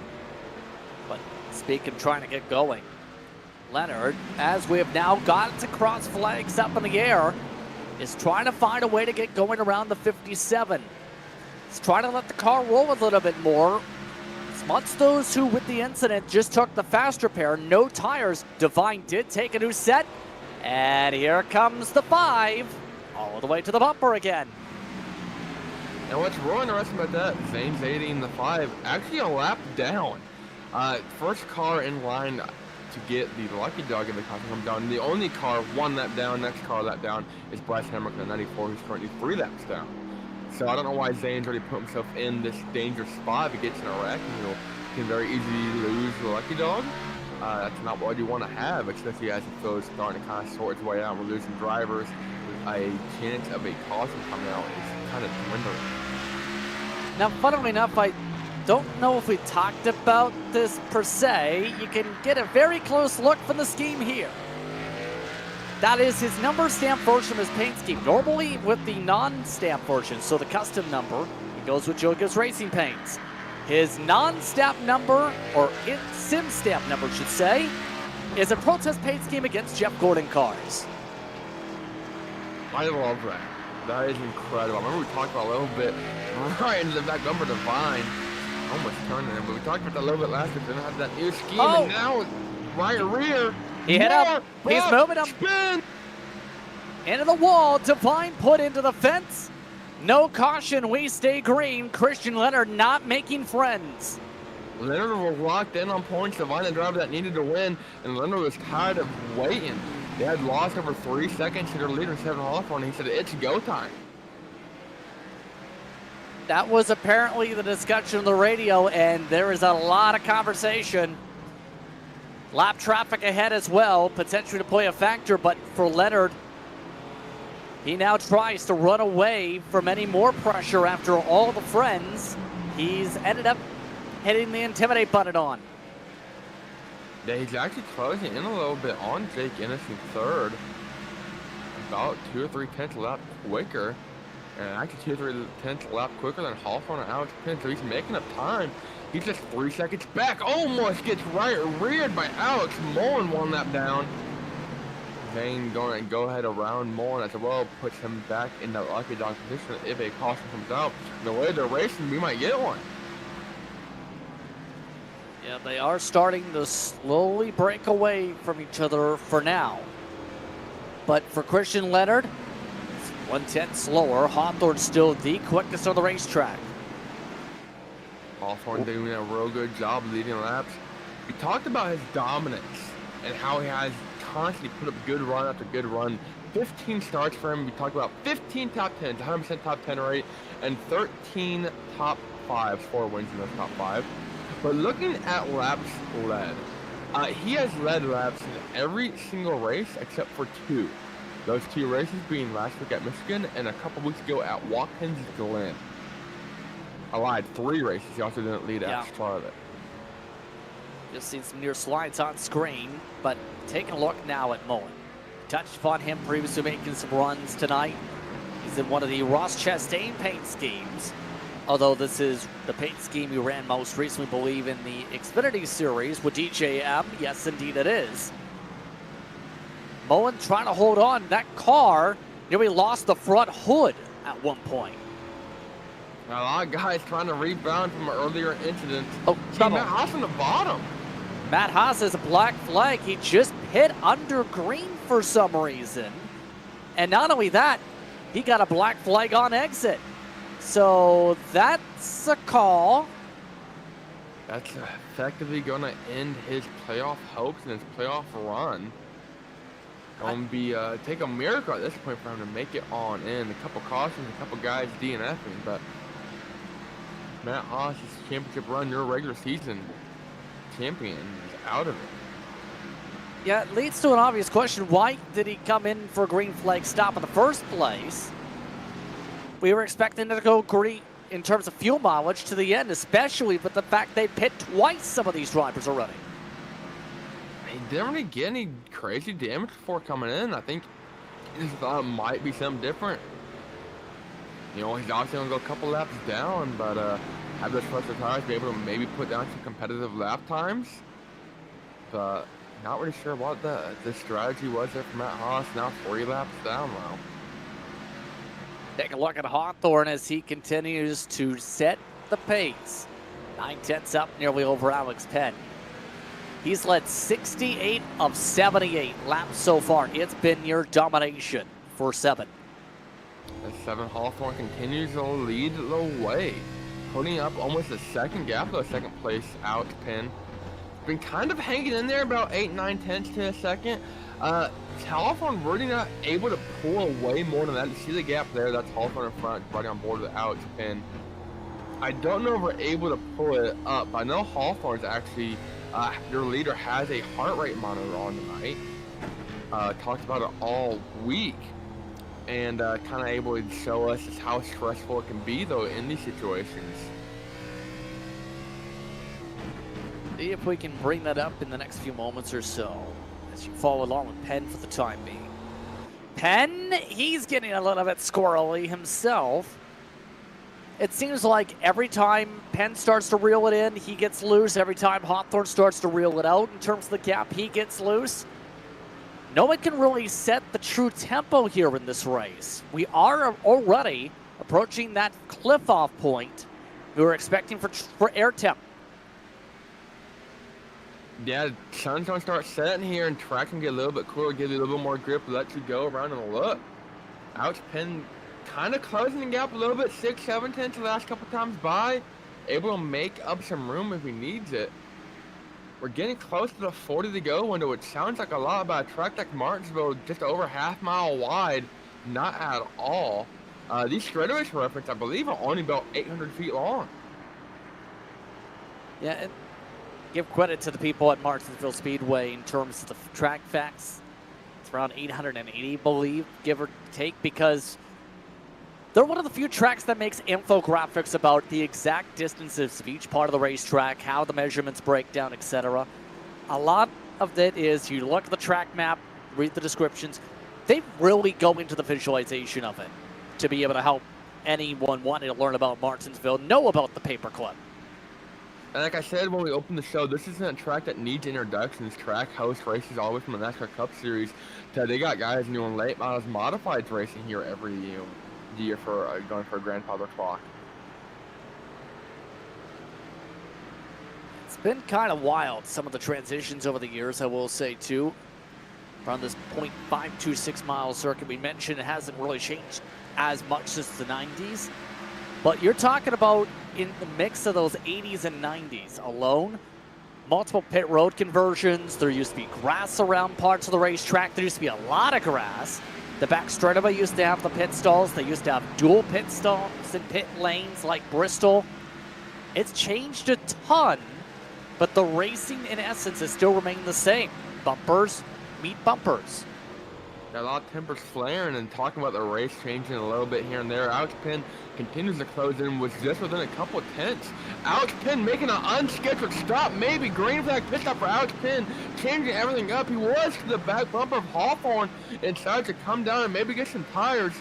But speaking of trying to get going, Leonard, as we have now gotten to cross flags up in the air, is trying to find a way to get going around the 57. He's trying to let the car roll a little bit more. Amongst those who, with the incident, just took the faster pair, no tires, Divine did take a new set. And here comes the 5, all the way to the bumper again. And what's really interesting about that, Zane's 80 in the 5, actually a lap down. First car in line to get the lucky dog in the car come down. The only car 1 lap down, next car lap down is Bryce Hamilton in 94, who's currently 3 laps down. So I don't know why Zane's already put himself in this dangerous spot. If he gets in a wreck, and he can very easily lose the lucky dog. That's not what you want to have, especially as he feels starting to kind of sort his way out. We're losing drivers. A chance of a caution coming out is kind of dwindling. Now, funnily enough, I don't know if we talked about this per se. You can get a very close look from the scheme here. That is his number stamp version of his paint scheme. Normally with the non-stamp version, so the custom number, it goes with Joe Gibbs Racing Paints. His non-stamp number, or sim stamp number should say, is a protest paint scheme against Jeff Gordon cars. I love that. That is incredible. I remember we talked about a little bit right into the back bumper Divine. Almost turning him, but we talked about that a little bit last week. They don't have that new scheme, and now right rear. He hit up. He's moving him. Spin. Into the wall. Divine put into the fence. No caution. We stay green. Christian Leonard not making friends. Leonard was locked in on points. Divine, the driver that needed to win, and Leonard was tired of waiting. They had lost over 3 seconds to their leader, 7 Hawthorne. He said, it's go time. That was apparently the discussion on the radio, and there is a lot of conversation. Lap traffic ahead as well, potentially to play a factor, but for Leonard, he now tries to run away from any more pressure after all the friends. He's ended up hitting the intimidate button on. Yeah, he's actually closing in a little bit on Jake Ennis in 3rd. About 2 or 3 tenths a lap quicker. And actually 2 or 3 tenths a lap quicker than Hawthorne and Alex Penn, so he's making up time. He's just 3 seconds back. Almost gets reared by Alex Mullen 1 lap down. Zane going to go ahead around Mullen as well, puts him back in the lucky dog position if a caution comes out. The way they're racing, we might get one. Yeah, they are starting to slowly break away from each other for now. But for Christian Leonard, 1/10 slower. Hawthorne still the quickest on the racetrack. Hawthorne doing a real good job leading laps. We talked about his dominance and how he has constantly put up good run after good run. 15 starts for him. We talked about 15 top 10s, 100% top 10 rate, and 13 top 5s, 4 wins in those top 5. But looking at laps led, he has led laps in every single race except for 2. Those 2 races being last week at Michigan and a couple weeks ago at Watkins Glen. I lied, 3 races. He also didn't lead at Charlotte. Just seen some near slides on screen, but taking a look now at Mullen. Touched upon him previously making some runs tonight. He's in one of the Ross Chastain paint schemes. Although this is the paint scheme he ran most recently, believe, in the Xfinity series with DJM. Yes, indeed it is. Mullen trying to hold on. That car nearly lost the front hood at one point. A lot of guys trying to rebound from an earlier incident. Oh, trouble. Matt Haas on the bottom. Matt Haas has a black flag. He just hit under green for some reason. And not only that, he got a black flag on exit. So that's a call. That's effectively going to end his playoff hopes and his playoff run. Going to be take a miracle at this point for him to make it on in. A couple cautions, a couple guys DNFing, but Matt Haas's championship run, your regular season champion, is out of it. Yeah, it leads to an obvious question. Why did he come in for a green flag stop in the first place? We were expecting it to go green in terms of fuel mileage to the end, especially with the fact they pit twice some of these drivers already. He didn't really get any crazy damage before coming in. I think he just thought it might be something different. You know, he's obviously going to go a couple laps down, but have those fresher tires, be able to maybe put down some competitive lap times. But not really sure what the strategy was there for Matt Haas. Now 40 laps down now. Take a look at Hawthorne as he continues to set the pace. 9/10 up nearly over Alex Penn. He's led 68 of 78 laps so far. It's been near domination for 7. The 7 Hawthorne continues to lead the way. Putting up almost a second gap though, second place Alex Penn. Been kind of hanging in there about 8, 9 tenths to a second. Hawthorne really not able to pull away more than that. You see the gap there, that's Hawthorne in front, right on board with Alex Penn. I don't know if we're able to pull it up. I know Hawthorne's actually, their leader has a heart rate monitor on tonight. Talked about it all week. And kind of able to show us just how stressful it can be though in these situations. See if we can bring that up in the next few moments or so as you follow along with Penn for the time being. Penn, he's getting a little bit squirrely himself. It seems like every time Penn starts to reel it in, he gets loose. Every time Hawthorne starts to reel it out in terms of the gap, he gets loose. No one can really set the true tempo here in this race. We are already approaching that cliff-off point we were expecting for air temp. Yeah, sun's gonna start setting here and track can get a little bit cooler, give you a little bit more grip, let you go around and look. Alex Penn kind of closing the gap a little bit, 6, 7 tenths the last couple times by. Able to make up some room if he needs it. We're getting close to the 40 to go window, which sounds like a lot, but a track like Martinsville, just over half mile wide, not at all. These straightaways, for reference, I believe are only about 800 feet long. Yeah, and give credit to the people at Martinsville Speedway in terms of the track facts. It's around 880, believe, give or take, because they're one of the few tracks that makes infographics about the exact distances of each part of the racetrack, how the measurements break down, etc. A lot of it is you look at the track map, read the descriptions. They really go into the visualization of it to be able to help anyone wanting to learn about Martinsville know about the paperclip. And like I said when we opened the show, this isn't a track that needs introductions. Track hosts races all the way from the NASCAR Cup Series to they got guys doing late models modified racing here every year for going for a grandfather clock. It's been kind of wild, some of the transitions over the years, I will say, too. Around this 0.526 mile circuit we mentioned, it hasn't really changed as much since the 90s. But you're talking about in the mix of those 80s and 90s alone, multiple pit road conversions. There used to be grass around parts of the racetrack. There used to be a lot of grass. The back straightaway used to have the pit stalls. They used to have dual pit stalls and pit lanes like Bristol. It's changed a ton, but the racing in essence has still remained the same. Bumpers meet bumpers. Got a lot of tempers flaring and talking about the race changing a little bit here and there. Alex Penn continues to close in, was just within a couple tenths. Alex Penn making an unscheduled stop, maybe green flag pit stop for Alex Penn, changing everything up. He was to the back bumper of Hawthorne and decided to come down and maybe get some tires.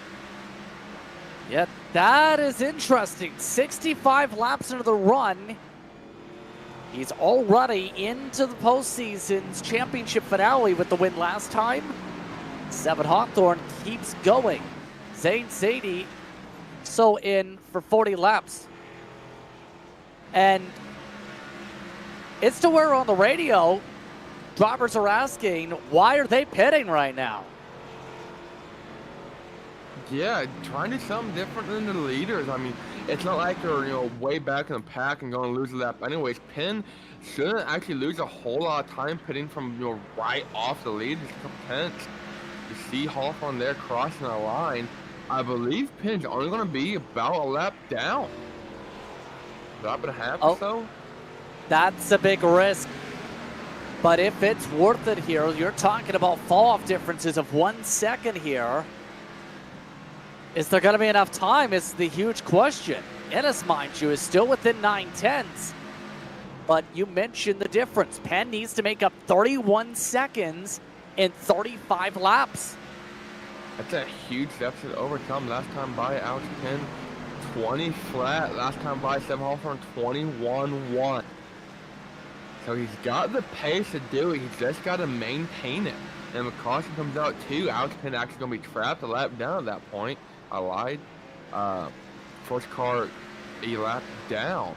Yeah, that is interesting. 65 laps into the run. He's already into the postseason's championship finale with the win last time. 7 Hawthorne keeps going. Zane Sadie so in for 40 laps. And it's to where on the radio, drivers are asking, why are they pitting right now? Yeah, trying to do something different than the leaders. I mean, it's not like they're, way back in the pack and going to lose a lap. Anyways, Penn shouldn't actually lose a whole lot of time pitting from, right off the lead, just a couple tenths. You see Hawthorne there crossing the line. I believe Penn's only going to be about a lap down. Lap and a half or so. That's a big risk. But if it's worth it here, you're talking about fall-off differences of 1 second here. Is there going to be enough time is the huge question. Ennis, mind you, is still within 9/10. But you mentioned the difference. Penn needs to make up 31 seconds in 35 laps. That's a huge deficit to overcome. Last time by Alex Penn, 20 flat. Last time by Seb Hawthorne, 21-1. So he's got the pace to do it. He's just got to maintain it. And when caution comes out too, Alex Penn actually going to be trapped a lap down at that point. I lied. First car a lap down.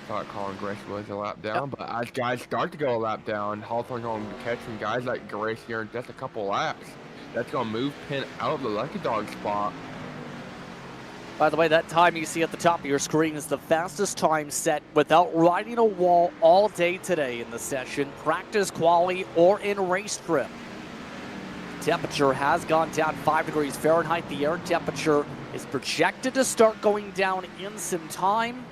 Thought Colin Grace was a lap down, but as guys start to go a lap down, Hawthorne's going to be catching guys like Grace here in just a couple laps. That's going to move Penn out of the lucky dog spot. By the way, that time you see at the top of your screen is the fastest time set without riding a wall all day today in the session, practice, quali, or in race trim. Temperature has gone down 5 degrees Fahrenheit. The air temperature is projected to start going down in some time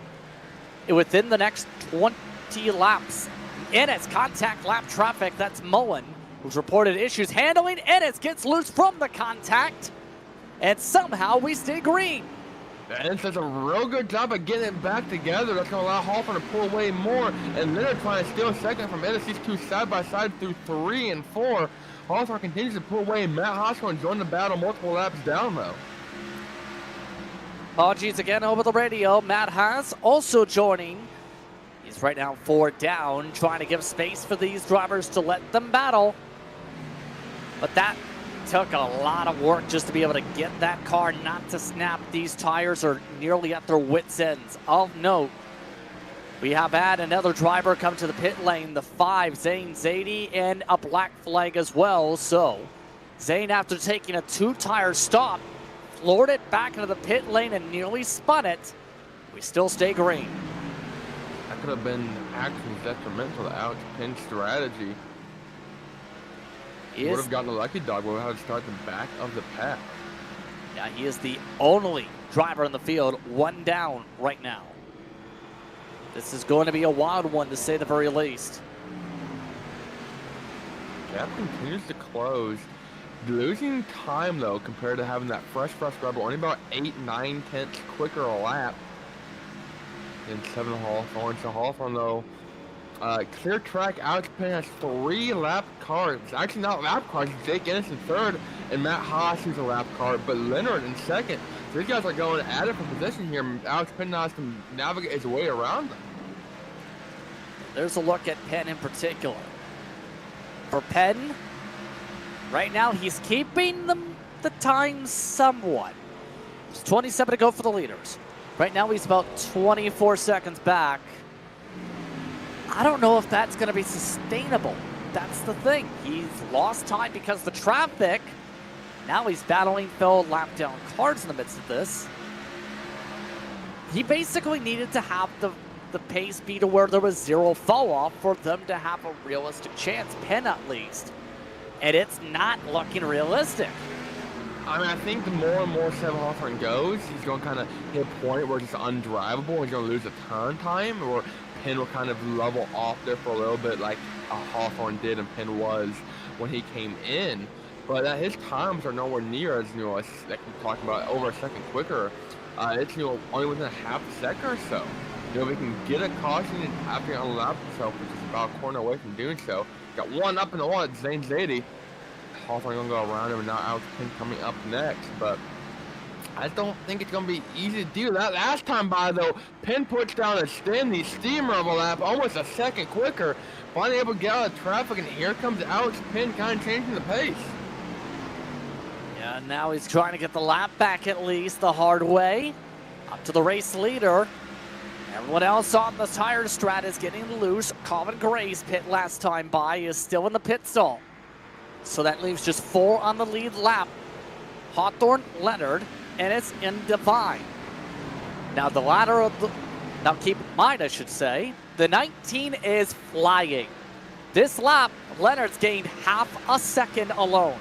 within the next 20 laps. Ennis contact lap traffic. That's Mullen, who's reported issues handling. Ennis gets loose from the contact, and somehow we stay green. Ennis does a real good job of getting it back together. That's going to allow Hawthorne to pull away more. And Leonard trying to steal second from Ennis. These two side by side through 3 and 4. Hawthorne continues to pull away. Matt Hoskins joined the battle multiple laps down, though. Apologies again over the radio. Matt Haas also joining. He's right now 4 down, trying to give space for these drivers to let them battle. But that took a lot of work just to be able to get that car not to snap. These tires are nearly at their wits' ends. Of note, we have had another driver come to the pit lane, the 5, Zane Zadie, and a black flag as well. So Zane, after taking a 2-tire stop, floored it back into the pit lane and nearly spun it. We still stay green. That could have been actually detrimental to Alex Penn's strategy. Would have gotten a lucky dog. Would have had to start the back of the pack. Yeah, he is the only driver in the field, 1 down right now. This is going to be a wild one, to say the very least. Gap continues to close. Losing time, though, compared to having that fresh rubber, only about 8-9 tenths quicker a lap than 7 Hawthorne. So Hawthorne, though, clear track. Alex Penn has 3 lap cars. Actually, not lap cars. Jake Ennis in 3rd, and Matt Haas who's a lap car, but Leonard in 2nd. So these guys are going at it for position here. Alex Penn now has to navigate his way around them. There's a look at Penn in particular. For Penn, right now he's keeping the time somewhat. There's 27 to go for the leaders. Right now he's about 24 seconds back. I don't know if that's going to be sustainable. That's the thing. He's lost time because of the traffic. Now he's battling fellow lap down cars in the midst of this. He basically needed to have the pace be to where there was 0 fall off for them to have a realistic chance, Penn at least. And it's not looking realistic. I mean, I think the more and more Seb Hawthorne goes, he's going to kind of hit a point where it's undrivable. He's going to lose a turn time, or Penn will kind of level off there for a little bit like Hawthorne did and Penn was when he came in. But his times are nowhere near as, like we're talking about, over a second quicker. It's, only within a half a second or so. We can get a caution after he unlapped himself, which is about a corner away from doing so. Got one up in the wall, Zane Zadie. Hawthorne going to go around him, and now Alex Penn coming up next. But I don't think it's going to be easy to do that. Last time by, though, Penn puts down a Stanley steamer of a lap, almost a second quicker. Finally able to get out of traffic, and here comes Alex Penn kind of changing the pace. Yeah, now he's trying to get the lap back at least the hard way. Up to the race leader. Everyone else on the tire strat is getting loose. Colin Gray's pit last time by is still in the pit stall. So that leaves just 4 on the lead lap. Hawthorne, Leonard, and it's in Divine. Now the ladder of the... Now keep in mind, I should say, the 19 is flying. This lap, Leonard's gained half a second alone.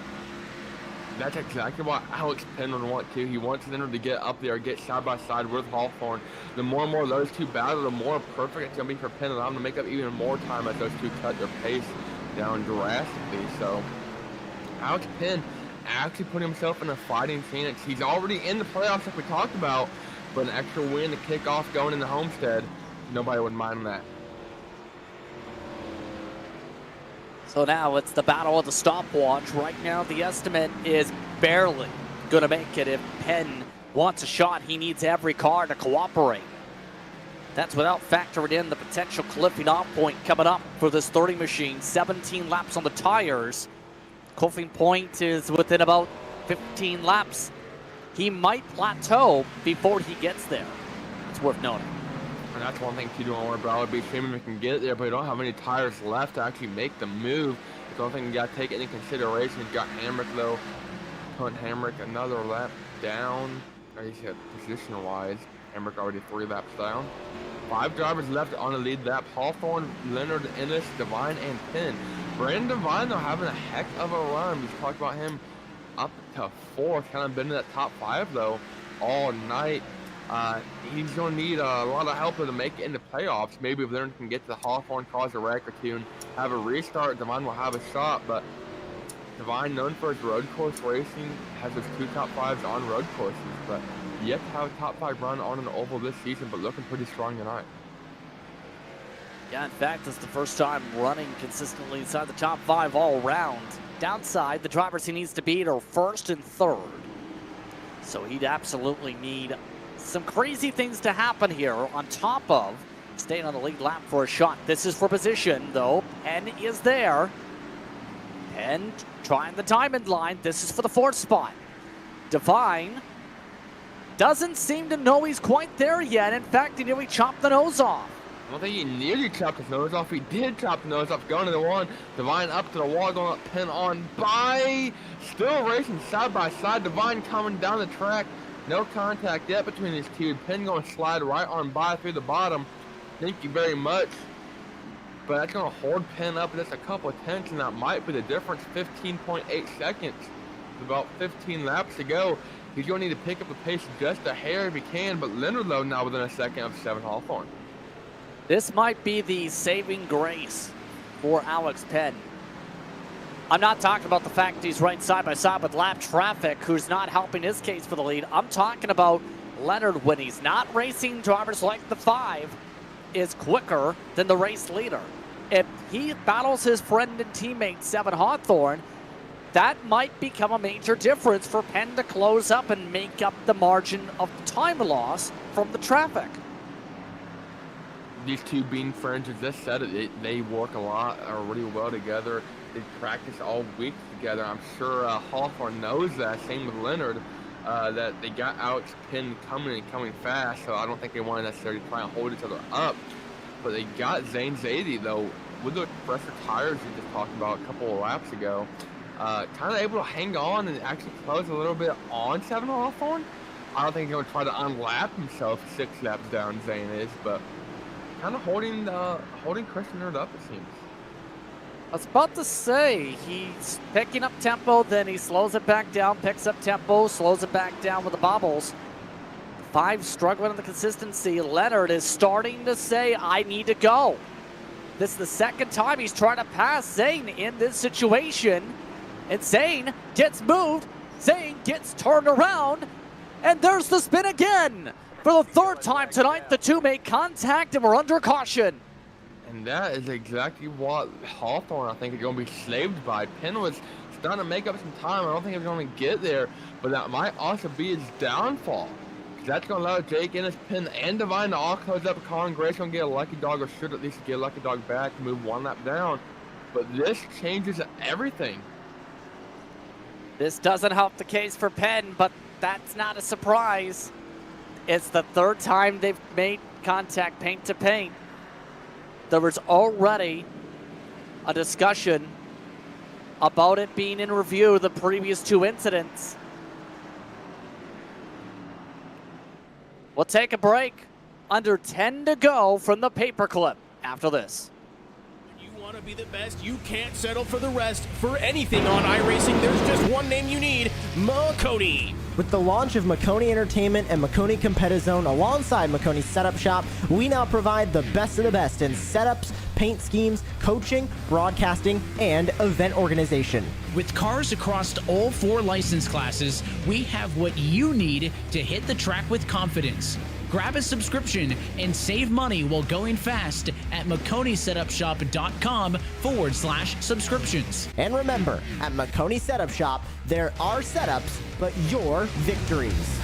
That's exactly what Alex Penn would want to. He wants Leonard to get up there, get side by side with Hawthorne. The more and more those two battle, the more perfect it's going to be for Penn, allow him to make up even more time as those two cut their pace down drastically. So Alex Penn actually put himself in a fighting chance. He's already in the playoffs like we talked about, but an extra win to kick off going into Homestead, nobody would mind that. So now it's the battle of the stopwatch. Right now the estimate is barely going to make it. If Penn wants a shot, he needs every car to cooperate. That's without factoring in the potential cliffing off point coming up for this 30 machine. 17 laps on the tires. Cliffing point is within about 15 laps. He might plateau before he gets there. It's worth noting. And that's one thing you don't worry about. It would be a shame if we can get there, but we don't have any tires left to actually make the move. It's the only thing you got to take into consideration. You've got Hamrick, though. Putting Hamrick another lap down. Or he said position-wise. Hamrick already 3 laps down. 5 drivers left on the lead lap. Hawthorne, Leonard, Ennis, Devine, and Penn. Brandon Devine, though, having a heck of a run. We've talked about him up to 4th. Kind of been in that top 5, though, all night. He's going to need a lot of help to make it into playoffs. Maybe if Leonard can get to the Hawthorne, cause a wreck or two, and have a restart, Devine will have a shot. But Devine, known for his road course racing, has his 2 top 5s on road courses. But yet to have a top 5 run on an oval this season, but looking pretty strong tonight. Yeah, in fact, it's the first time running consistently inside the top 5 all round. Downside, the drivers he needs to beat are 1st and 3rd. So he'd absolutely need some crazy things to happen here on top of staying on the lead lap for a shot. This is for position, though. Penn is there. Penn trying the diamond line. This is for the 4th spot. Devine doesn't seem to know he's quite there yet. In fact, he nearly chopped the nose off. I don't think he nearly chopped his nose off. He did chop the nose off, going to the 1. Devine up to the wall, going up, Penn on by. Still racing side by side. Devine coming down the track. No contact yet between these two. Penn going to slide right on by through the bottom. Thank you very much. But that's going to hold Penn up just a couple of tenths, and that might be the difference. 15.8 seconds. About 15 laps to go. He's going to need to pick up the pace just a hair if he can, but Leonard Lowe now within a second of 7 Hawthorne. This might be the saving grace for Alex Penn. I'm not talking about the fact that he's right side by side with lap traffic, who's not helping his case for the lead. I'm talking about Leonard, when he's not racing drivers like the 5, is quicker than the race leader. If he battles his friend and teammate 7 Hawthorne, that might become a major difference for Penn to close up and make up the margin of time loss from the traffic. These two being friends, as just said it, they work a lot, or really well together. They practice all week together. I'm sure Hawthorne knows that. Same with Leonard, that they got Alex Penn coming fast, so I don't think they want to necessarily try and hold each other up. But they got Zane Zadie, though, with the fresher tires we just talked about a couple of laps ago, kind of able to hang on and actually close a little bit on 7 Hawthorne. I don't think he's going to try to unlap himself 6 laps down, Zane is, but kind of holding Christian Leonard up, it seems. I was about to say, he's picking up tempo, then he slows it back down, picks up tempo, slows it back down with the bobbles. 5 struggling on the consistency. Leonard is starting to say, I need to go. This is the second time he's trying to pass Zane in this situation. And Zane gets moved, Zane gets turned around, and there's the spin again. For the 3rd time tonight, the 2 make contact and we're under caution. And that is exactly what Hawthorne, I think, is going to be slaved by. Penn was starting to make up some time. I don't think he's going to get there, but that might also be his downfall. That's going to allow Jake Ennis, Penn, and Devine to all close up. Colin Gray's going to get a lucky dog, or should at least get a lucky dog back to move 1 lap down. But this changes everything. This doesn't help the case for Penn, but that's not a surprise. It's the 3rd time they've made contact paint to paint. There was already a discussion about it being in review, the previous 2 incidents. We'll take a break. Under 10 to go from the paperclip after this. You want Want to be the best? You can't settle for the rest. For anything on iRacing, there's just one name you need: Maconi. With the launch of Maconi Entertainment and Maconi Competizone alongside Maconi Setup Shop, we now provide the best of the best in setups, paint schemes, coaching, broadcasting, and event organization. With cars across all 4 license classes, we have what you need to hit the track with confidence. Grab a subscription and save money while going fast at MaconiSetupShop.com/subscriptions. And remember, at Maconi Setup Shop, there are setups, but your victories.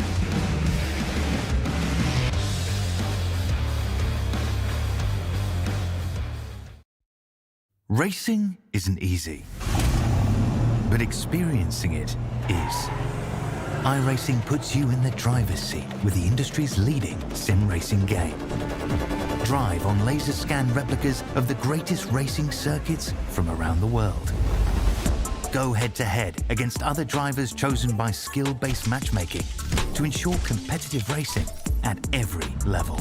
Racing isn't easy, but experiencing it is. iRacing puts you in the driver's seat with the industry's leading sim racing game. Drive on laser scan replicas of the greatest racing circuits from around the world. Go head to head against other drivers chosen by skill-based matchmaking to ensure competitive racing at every level.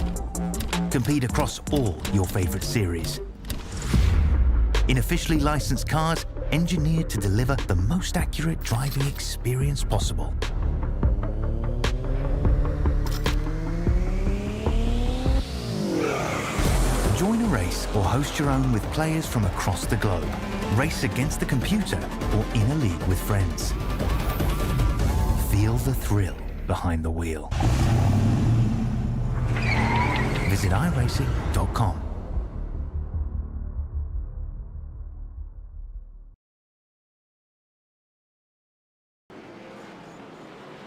Compete across all your favorite series. In officially licensed cars, engineered to deliver the most accurate driving experience possible. Join a race or host your own with players from across the globe. Race against the computer or in a league with friends. Feel the thrill behind the wheel. Visit iRacing.com.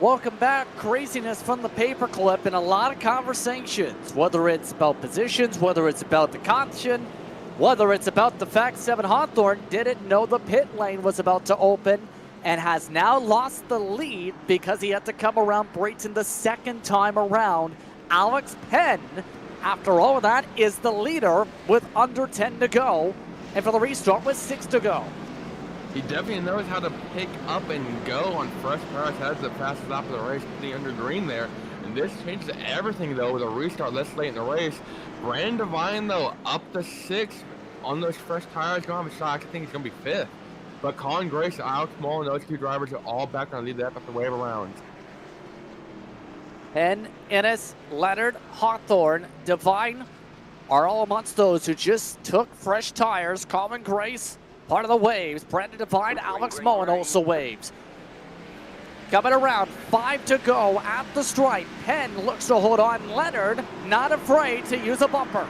Welcome back. Craziness from the paperclip and a lot of conversations, whether it's about positions, whether it's about the caution, whether it's about the fact 7 Hawthorne didn't know the pit lane was about to open and has now lost the lead because he had to come around Brayton the second time around. Alex Penn, after all of that, is the leader with under 10 to go, and for the restart with 6 to go. He definitely knows how to pick up and go on fresh tires. Has the fastest lap of the race, the under green there. And this changes everything, though, with a restart this late in the race. Brandon Devine, though, up to 6 on those fresh tires. Going to have a shot. I think he's going to be 5th. But Colin Grace and Alex Mullen, those 2 drivers are all back on the lead. They have to wave around. Penn, Ennis, Leonard, Hawthorne, Devine are all amongst those who just took fresh tires. Colin Grace, part of the waves. Brandon Devine, Alex Mullen also waves. Coming around, 5 to go at the stripe. Penn looks to hold on. Leonard, not afraid to use a bumper.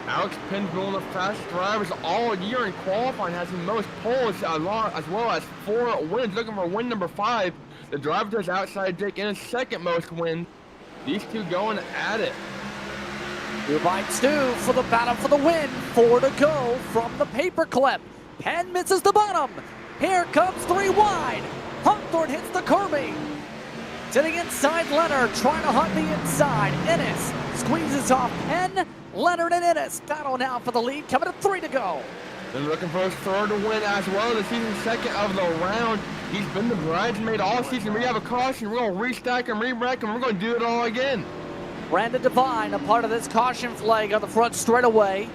Alex Penn's been one of the fastest drivers all year in qualifying, has the most poles as well as 4 wins. Looking for win number 5. The driver does outside Jake in his second most wins. These 2 going at it. 2 bites 2 for the battle for the win. 4 to go from the paperclip. Penn misses the bottom. Here comes 3 wide. Hawthorne hits the curbing. To the inside, Leonard trying to hunt the inside. Ennis squeezes off Penn. Leonard and Ennis battle now for the lead. Coming to 3 to go. Then looking for his 3rd win as well. The season's 2nd of the round. He's been the bridesmaid all season. We have a caution. We're going to restack and re-rack, and we're going to do it all again. Brandon Devine, a part of this caution flag on the front straightaway.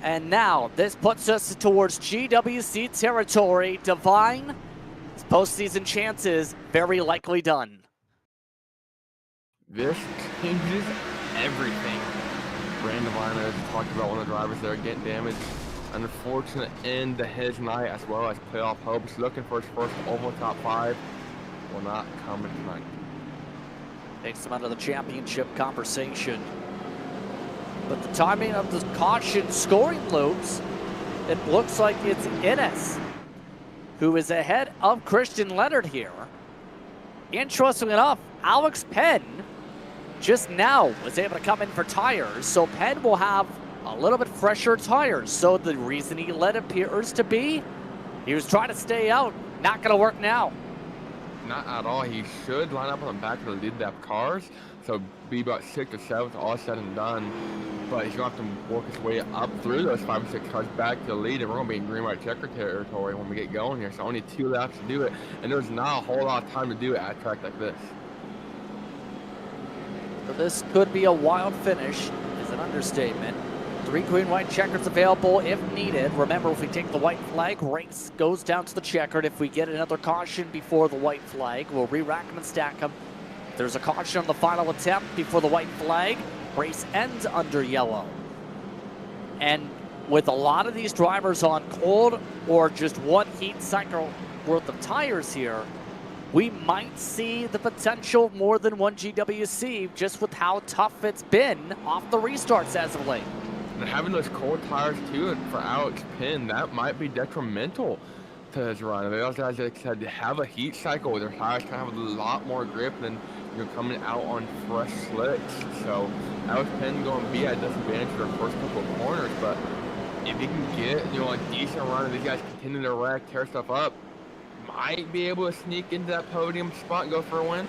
And now this puts us towards GWC territory. Devine, his postseason chances very likely done. This changes everything. Brandon Devine, as we talked about, one of the drivers that are getting damaged. An unfortunate end to his night as well as playoff hopes. Looking for his first oval top 5. Will not come tonight. Takes him out of the championship conversation. But the timing of the caution scoring loops, it looks like it's Ennis who is ahead of Christian Leonard here. Interestingly enough, Alex Penn just now was able to come in for tires, so Penn will have a little bit fresher tires. So the reason he led appears to be he was trying to stay out. Not going to work now. Not at all. He should line up on the back of the lead lap cars, so be about 6th or 7th, all said and done. But he's going to have to work his way up through those 5 and 6 cars back to the lead, and we're going to be in green white checker territory when we get going here. So only 2 laps to do it, and there's not a whole lot of time to do it at a track like this. So this could be a wild finish, is an understatement. 3 green, white checkers available if needed. Remember, if we take the white flag, race goes down to the checkered. If we get another caution before the white flag, we'll re-rack them and stack them. If there's a caution on the final attempt before the white flag, race ends under yellow. And with a lot of these drivers on cold or just one heat cycle worth of tires here, we might see the potential more than one GWC just with how tough it's been off the restarts as of late. And having those cold tires too for Alex Pin, that might be detrimental to his run. Those guys, like I said, have a heat cycle where their tires kind of have a lot more grip than coming out on fresh slicks. So Alex Pin going to be at disadvantage for the first couple of corners, but if he can get a decent run and these guys continue to wreck, tear stuff up, might be able to sneak into that podium spot and go for a win.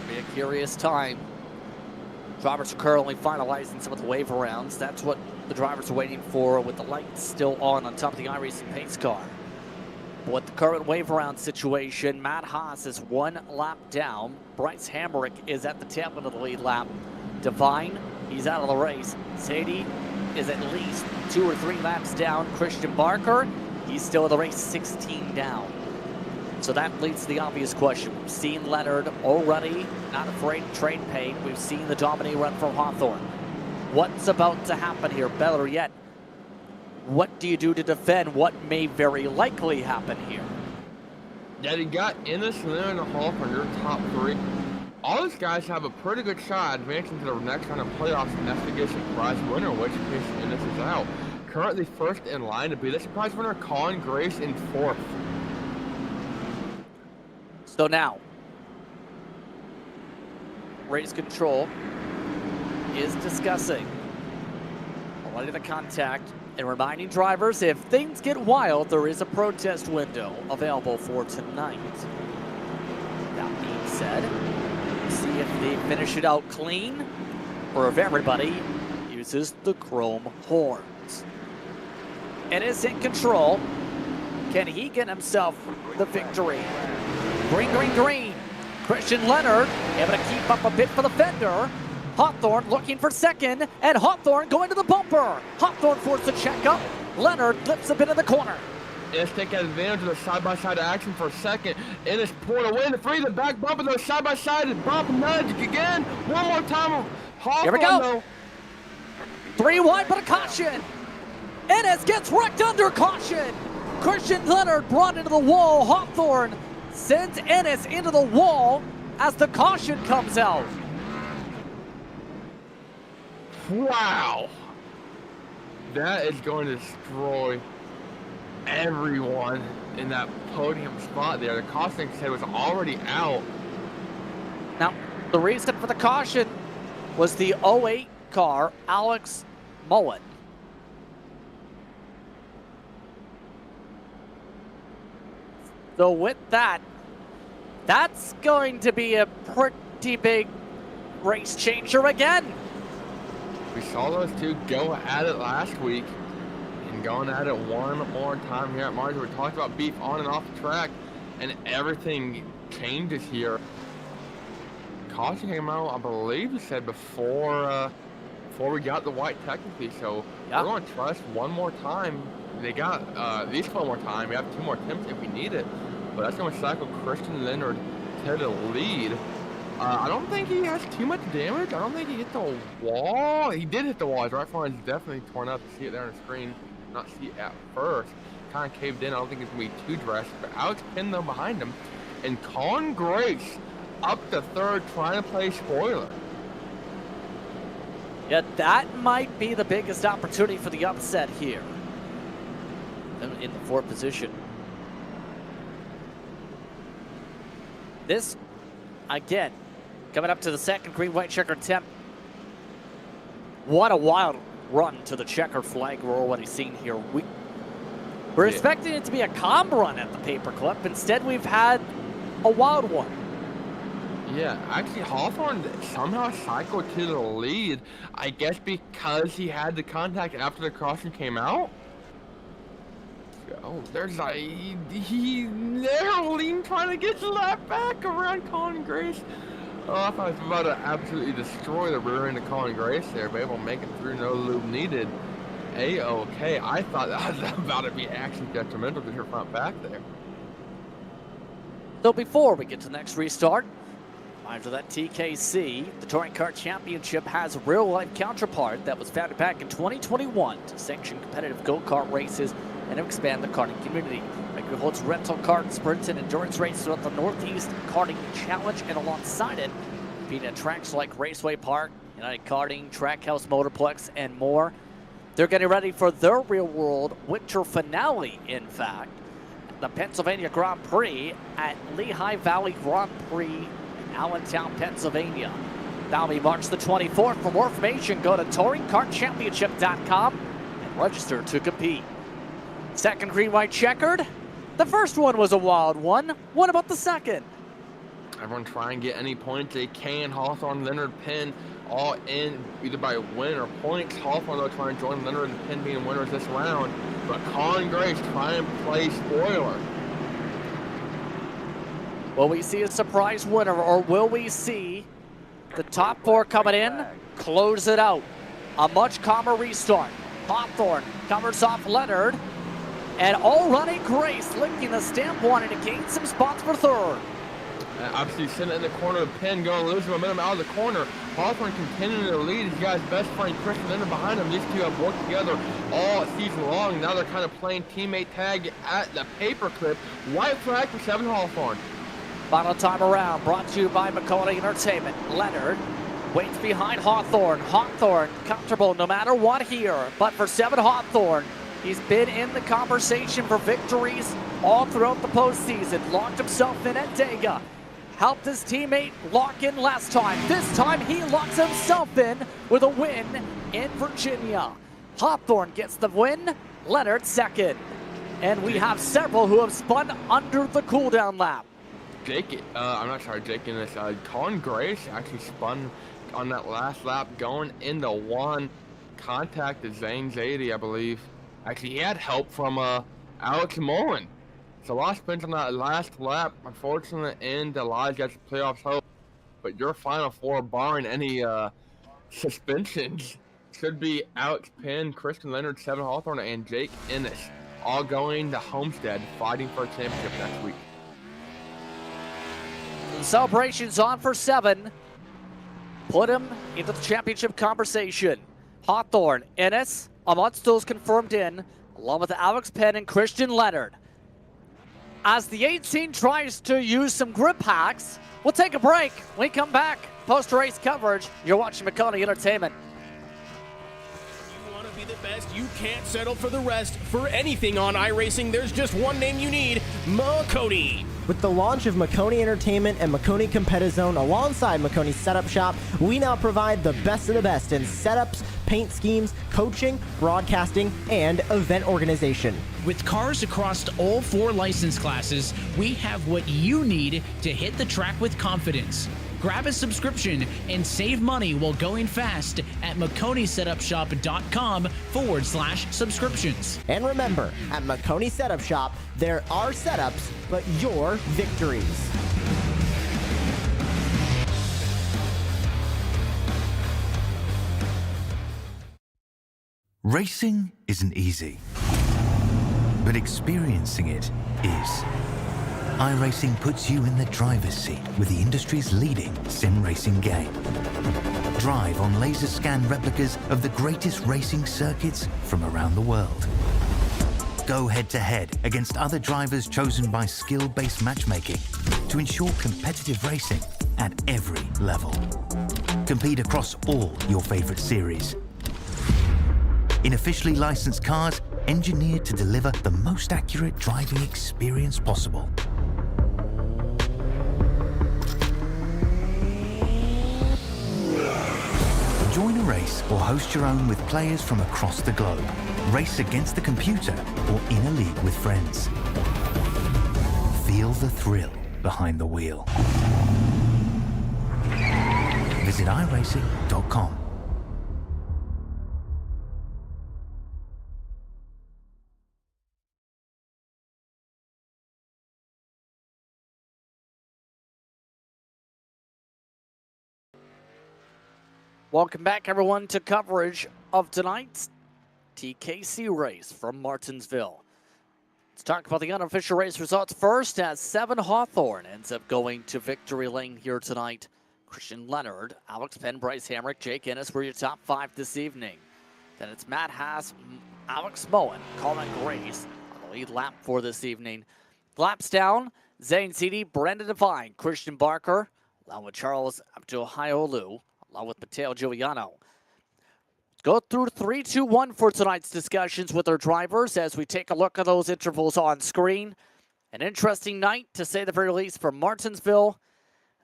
Be a curious time. Drivers are currently finalizing some of the wave rounds. That's what the drivers are waiting for with the lights still on top of the iRacing pace car. But with the current wave round situation, Matt Haas is 1 lap down. Bryce Hamrick is at the tail end of the lead lap. Devine, he's out of the race. Sadie is at least 2 or 3 laps down. Christian Barker, he's still in the race, 16 down. So that leads to the obvious question. We've seen Leonard already, not afraid to trade paint. We've seen the dominating run from Hawthorne. What's about to happen here? Better yet, what do you do to defend what may very likely happen here? Yeah, they got Ennis, Leonard, and Hawthorne, your top 3. All these guys have a pretty good shot advancing to the next round of playoffs, and that's to get a surprise winner, which case Ennis is out. Currently first in line to be the surprise winner, Colin Grace in 4th. So now, race control is discussing avoiding the contact and reminding drivers if things get wild, there is a protest window available for tonight. That being said, see if they finish it out clean or if everybody uses the chrome horns. It is in control. Can he get himself the victory? Green, green, green. Christian Leonard able to keep up a bit for the fender. Hawthorne looking for second, and Hawthorne going to the bumper. Hawthorne forced to check up. Leonard flips a bit in the corner. Ennis taking advantage of the side-by-side action for a second. Ennis poured away the free, the back bump, and those side-by-side and bump and nudge again. One more time. Hawthorne, Here we go. though. 3 wide, but a caution. Ennis gets wrecked under caution. Christian Leonard brought into the wall. Hawthorne sends Ennis into the wall as the caution comes out. Wow. That is going to destroy everyone in that podium spot there. The caution said was already out. Now, the reason for the caution was the 08 car, Alex Mullen. So with that, that's going to be a pretty big race changer again. We saw those two go at it last week and going at it one more time here at Martinsville. We talked about beef on and off the track, and everything changes here. Caution came out, I believe you said, before we got the white technically, so yeah. We're going to trust one more time. They got at least one more time. We have 2 more attempts if we need it, but that's going to cycle Christian Leonard to the lead. I don't think he has too much damage. I don't think he hit the wall. He did hit the wall. His right front is definitely torn up. You see it there on the screen. Not see it at first. Kind of caved in. I don't think it's going to be too drastic. But Alex Pin, though, behind him. And Colin Grace up to 3rd trying to play spoiler. Yeah, that might be the biggest opportunity for the upset here. In the 4th position. This, again, coming up to the 2nd green-white checkered attempt. What a wild run to the checkered flag we're already seeing here. We're expecting it to be a calm run at the paperclip. Instead, we've had a wild one. Yeah, actually, Hawthorne somehow cycled to the lead. I guess because he had the contact after the caution came out. Oh, there's he narrowly trying to get the lap back around Colin Grace. Oh, I thought I was about to absolutely destroy the rear end of Colin Grace there, but able to make it through, no lube needed. A-okay. I thought that was about to be actually detrimental to her front back there. So before we get to the next restart, after that TKC, the Touring Kart Championship has a real-life counterpart that was founded back in 2021 to sanction competitive go-kart races and to expand the karting community. It holds rental kart, sprint, and endurance races throughout the Northeast Karting Challenge, and alongside it, competing at tracks like Raceway Park, United Karting, Trackhouse Motorplex, and more. They're getting ready for their real-world winter finale, in fact, the Pennsylvania Grand Prix at Lehigh Valley Grand Prix in Allentown, Pennsylvania. That'll be March the 24th. For more information, go to touringkartchampionship.com and register to compete. Second green-white checkered. The first one was a wild one. What about the second? Everyone try and get any points they can. Hawthorne, Leonard, Penn, all in either by win or points. Hawthorne, though, trying to join Leonard and Penn being winners this round. But Colin Grace trying to play spoiler. Will we see a surprise winner, or will we see the top four coming in, close it out? A much calmer restart. Hawthorne covers off Leonard, and already Grace licking the stamp, wanting to gain some spots for third. Obviously sitting in the corner of Penn, going to lose momentum out of the corner. Hawthorne continuing to lead. He's got his best friend Christian Leonard behind him. These two have worked together all season long. Now they're kind of playing teammate tag at the paperclip. White flag for 7 Hawthorne. Final time around, brought to you by Maconi Entertainment. Leonard waits behind Hawthorne. Hawthorne comfortable no matter what here. But for 7 Hawthorne, he's been in the conversation for victories all throughout the postseason. Locked himself in at Dega. Helped his teammate lock in last time. This time he locks himself in with a win in Virginia. Hawthorne gets the win, Leonard second. And we have several who have spun under the cooldown lap. Jake Innes, Colin Grace actually spun on that last lap going into one. Contacted Zane Zadie, I believe. Actually, he had help from Alex Mullen. So a lot of spins on that last lap. Unfortunately, and Elijah gets the playoffs hope. But your final four, barring any suspensions, should be Alex Penn, Christian Leonard, 7 Hawthorne, and Jake Innes, all going to Homestead, fighting for a championship next week. The celebration's on for 7. Put him into the championship conversation. Hawthorne, Innes, amongst those confirmed in, along with Alex Penn and Christian Leonard. As the 18 tries to use some grip hacks, we'll take a break. When we come back, post-race coverage, you're watching Maconi Entertainment. You want to be the best, you can't settle for the rest. For anything on iRacing, there's just one name you need, Maconi. With the launch of Maconi Entertainment and Maconi Competizone alongside Maconi Setup Shop, we now provide the best of the best in setups, paint schemes, coaching, broadcasting, and event organization. With cars across all 4 license classes, we have what you need to hit the track with confidence. Grab a subscription and save money while going fast at MaconiSetupShop.com/subscriptions. And remember, at Maconi Setup Shop, there are setups, but your victories. Racing isn't easy, but experiencing it is. iRacing puts you in the driver's seat with the industry's leading sim racing game. Drive on laser scan replicas of the greatest racing circuits from around the world. Go head-to-head against other drivers chosen by skill-based matchmaking to ensure competitive racing at every level. Compete across all your favorite series. In officially licensed cars, engineered to deliver the most accurate driving experience possible. Join a race or host your own with players from across the globe. Race against the computer or in a league with friends. Feel the thrill behind the wheel. Visit iRacing.com. Welcome back, everyone, to coverage of tonight's TKC race from Martinsville. Let's talk about the unofficial race results first, as 7 Hawthorne ends up going to victory lane here tonight. Christian Leonard, Alex Penn, Bryce Hamrick, Jake Ennis were your top 5 this evening. Then it's Matt Haas, Alex Moen, Colin Grace on the lead lap for this evening. Laps down, Zane Seedy, Brandon Devine, Christian Barker, along with Charles Abdul-Hayolu, along with Mateo Giuliano. Go through 3, 2, 1 for tonight's discussions with our drivers as we take a look at those intervals on screen. An interesting night, to say the very least, for Martinsville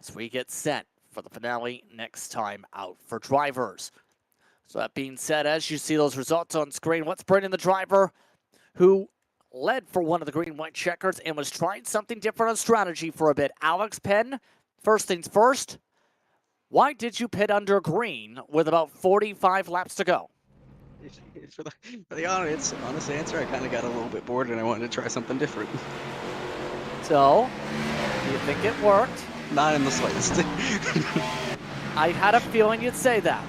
as we get set for the finale next time out for drivers. So that being said, as you see those results on screen, let's bring in the driver who led for one of the green-white checkers and was trying something different on strategy for a bit. Alex Penn, first things first. Why did you pit under green with about 45 laps to go? For the honest answer, I kind of got a little bit bored and I wanted to try something different. So, do you think it worked? Not in the slightest. I had a feeling you'd say that.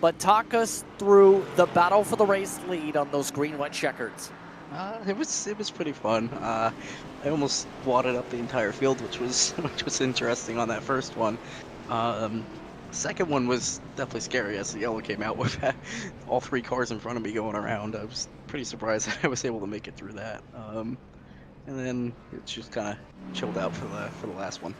But talk us through the battle for the race lead on those green-white checkers. It was pretty fun. I almost wadded up the entire field, which was interesting on that first one. Second one was definitely scary as the yellow came out with all 3 cars in front of me going around. I was pretty surprised that I was able to make it through that. And then it just kind of chilled out for the last one.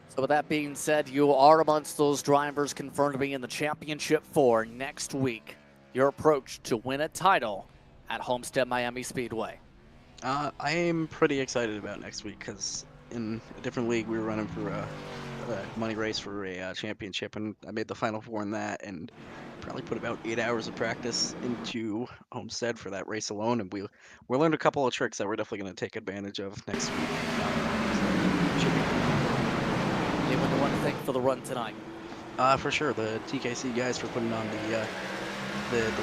So with that being said, you are amongst those drivers confirmed to be in the championship for next week. Your approach to win a title at Homestead Miami Speedway. I am pretty excited about next week because in a different league we were running for a money race for a championship, and I made the final 4 in that, and probably put about 8 hours of practice into Homestead for that race alone, and we learned a couple of tricks that we're definitely going to take advantage of next week. Anyone you want to thank for the run tonight? For sure, the TKC guys for putting on the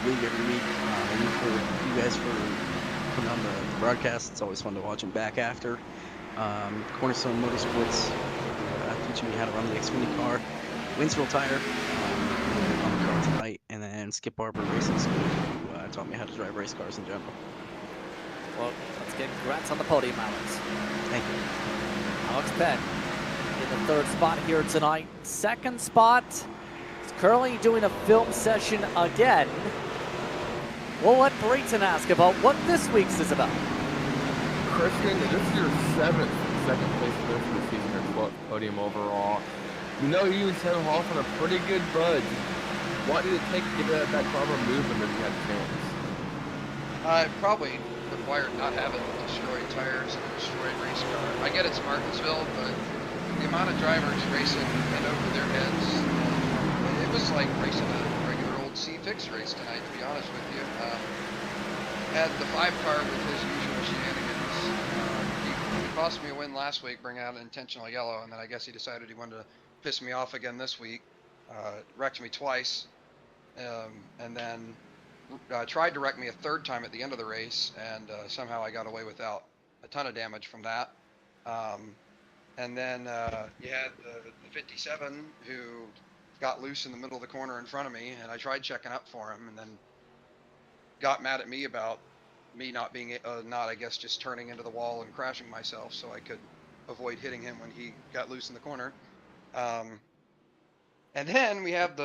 league every week. And for you guys for putting on the broadcast. It's always fun to watch them back after. Cornerstone Motorsports teaching me how to run the Xfinity car. Winsville Tire on the car tonight, and then Skip Barber Racing School, who taught me how to drive race cars in general. Well, let's get congrats on the podium, Alex. Thank you. Alex Penn in the 3rd spot here tonight. 2nd spot is currently doing a film session again. We'll let Brayton ask about what this week's is about. Christian, this is your 7th second place finish of the season, your 12th podium overall. You know you and Sam Hoff on a pretty good budge. What did it take to get that clever movement that you had a chance? It probably required not having destroyed tires and a destroyed race car. I get it's Martinsville, but the amount of drivers racing and over their heads, it was like racing a regular old C6 race tonight, to be honest with you. Had the 5 car with his usual shenanigans. He cost me a win last week, bring out an intentional yellow, and then I guess he decided he wanted to piss me off again this week. Wrecked me twice, and then tried to wreck me a 3rd time at the end of the race, and somehow I got away without a ton of damage from that. And then you had the 57 who got loose in the middle of the corner in front of me, and I tried checking up for him, and then got mad at me about me not being, I guess, just turning into the wall and crashing myself so I could avoid hitting him when he got loose in the corner. And then we have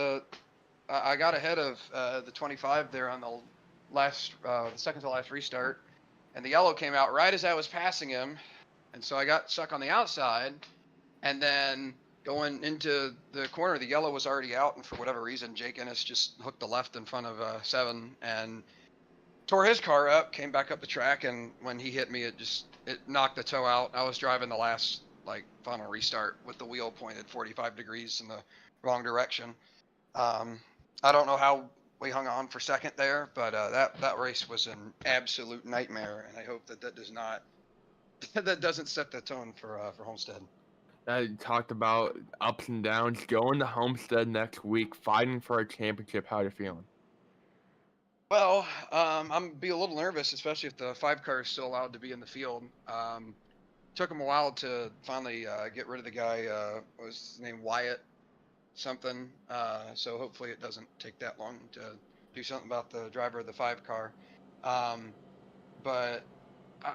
I got ahead of the 25 there on the last, the second to last restart, and the yellow came out right as I was passing him, and so I got stuck on the outside, and then going into the corner, the yellow was already out, and for whatever reason, Jake Ennis just hooked the left in front of 7 and tore his car up, came back up the track, and when he hit me, it knocked the toe out. I was driving the last, final restart with the wheel pointed 45 degrees in the wrong direction. I don't know how we hung on for second there, but that race was an absolute nightmare, and I hope that does not that doesn't set the tone for Homestead. I talked about ups and downs. Going to Homestead next week, fighting for a championship. How are you feeling? Well, I'm be a little nervous, especially if the 5 car is still allowed to be in the field. Took him a while to finally get rid of the guy. What was his name? Wyatt. something. So hopefully it doesn't take that long to do something about the driver of the 5 car. But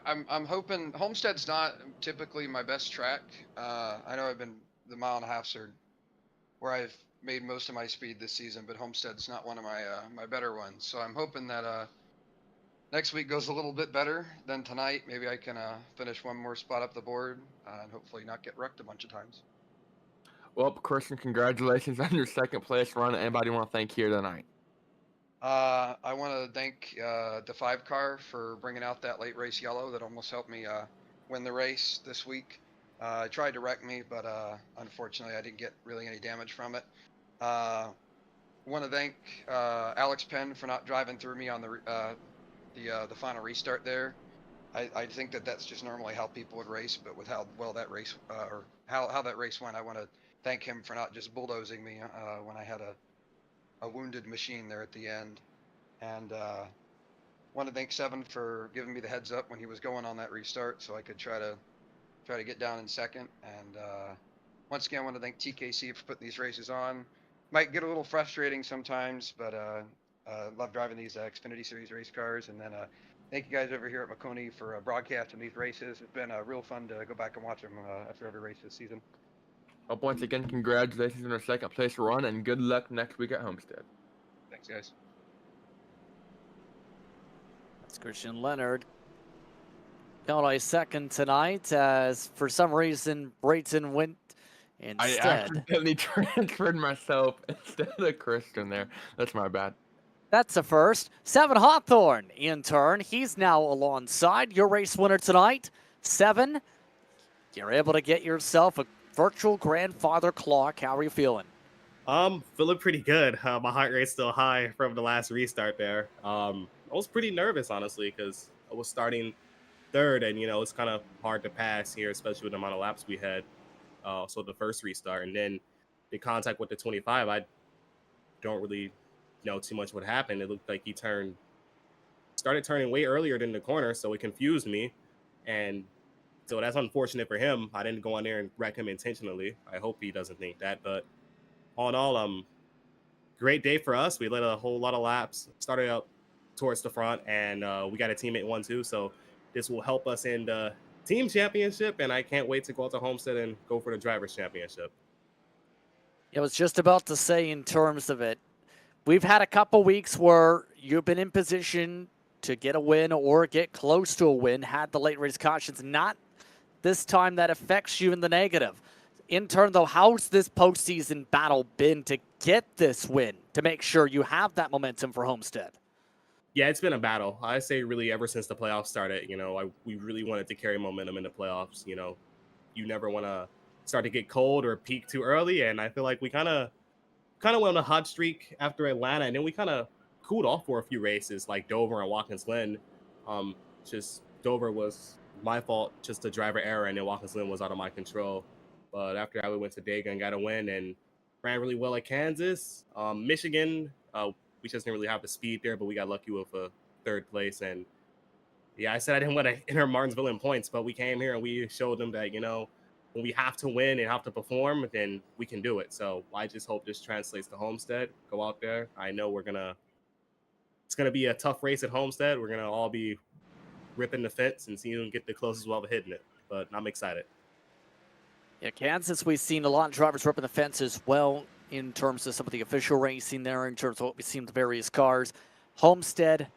I'm hoping Homestead's not typically my best track. I know the 1.5 miles are where I've made most of my speed this season, but Homestead's not one of my better ones. So I'm hoping that next week goes a little bit better than tonight. Maybe I can finish one more spot up the board and hopefully not get wrecked a bunch of times. Well, Christian, congratulations on your second place run. Anybody want to thank here tonight? I want to thank the 5 car for bringing out that late race yellow that almost helped me win the race this week. It tried to wreck me, but unfortunately I didn't get really any damage from it. Want to thank Alex Penn for not driving through me on the final restart there. I think that's just normally how people would race, but with how well that race or how that race went, I want to thank him for not just bulldozing me when I had a wounded machine there at the end. And want to thank Seven for giving me the heads up when he was going on that restart, so I could try to get down in second. And once again, I want to thank TKC for putting these races on. Might get a little frustrating sometimes, but love driving these Xfinity Series race cars. And then thank you guys over here at Maconi for broadcasting these races. It's been real fun to go back and watch them after every race this season. Well, once again, congratulations on your second place run, and good luck next week at Homestead. Thanks, guys. That's Christian Leonard. Got a second tonight, as for some reason Brayton went instead. I accidentally transferred myself instead of Christian there. That's my bad. That's a first. 7 Hawthorne in turn. He's now alongside your race winner tonight. 7, you're able to get yourself a virtual grandfather clock. How are you feeling? Feeling pretty good. My heart rate's still high from the last restart there. I was pretty nervous, honestly, because I was starting third, and it's kind of hard to pass here, especially with the amount of laps we had. So the first restart, and then the contact with the 25, I don't really know too much what happened. It looked like he started turning way earlier than the corner, so it confused me, and so that's unfortunate for him. I didn't go on there and wreck him intentionally. I hope he doesn't think that, but all in all, great day for us. We led a whole lot of laps, started out towards the front, and we got a teammate 1-2, so this will help us in the team championship, and I can't wait to go out to Homestead and go for the drivers championship. I was just about to say, in terms of it, we've had a couple weeks where you've been in position to get a win or get close to a win, had the late race cautions. Not this time that affects you in the negative. In turn, though, how's this postseason battle been to get this win, to make sure you have that momentum for Homestead? Yeah, it's been a battle. I say really ever since the playoffs started, we really wanted to carry momentum in the playoffs. You never want to start to get cold or peak too early. And I feel like we kind of went on a hot streak after Atlanta, and then we kind of cooled off for a few races like Dover and Watkins Glen. Just Dover was my fault, just a driver error, and then Watkins Glen was out of my control. But after that, we went to Dega and got a win and ran really well at Kansas. Michigan, we just didn't really have the speed there, but we got lucky with a third place. And yeah, I said I didn't want to enter Martinsville in points, but we came here and we showed them that, when we have to win and have to perform, then we can do it. So I just hope this translates to Homestead. Go out there. I know it's going to be a tough race at Homestead. We're going to all be ripping the fence and seeing who can get the closest while hitting it. But I'm excited. Yeah, Kansas, we've seen a lot of drivers ripping the fence as well in terms of some of the official racing there, in terms of what we've seen with the various cars. Homestead,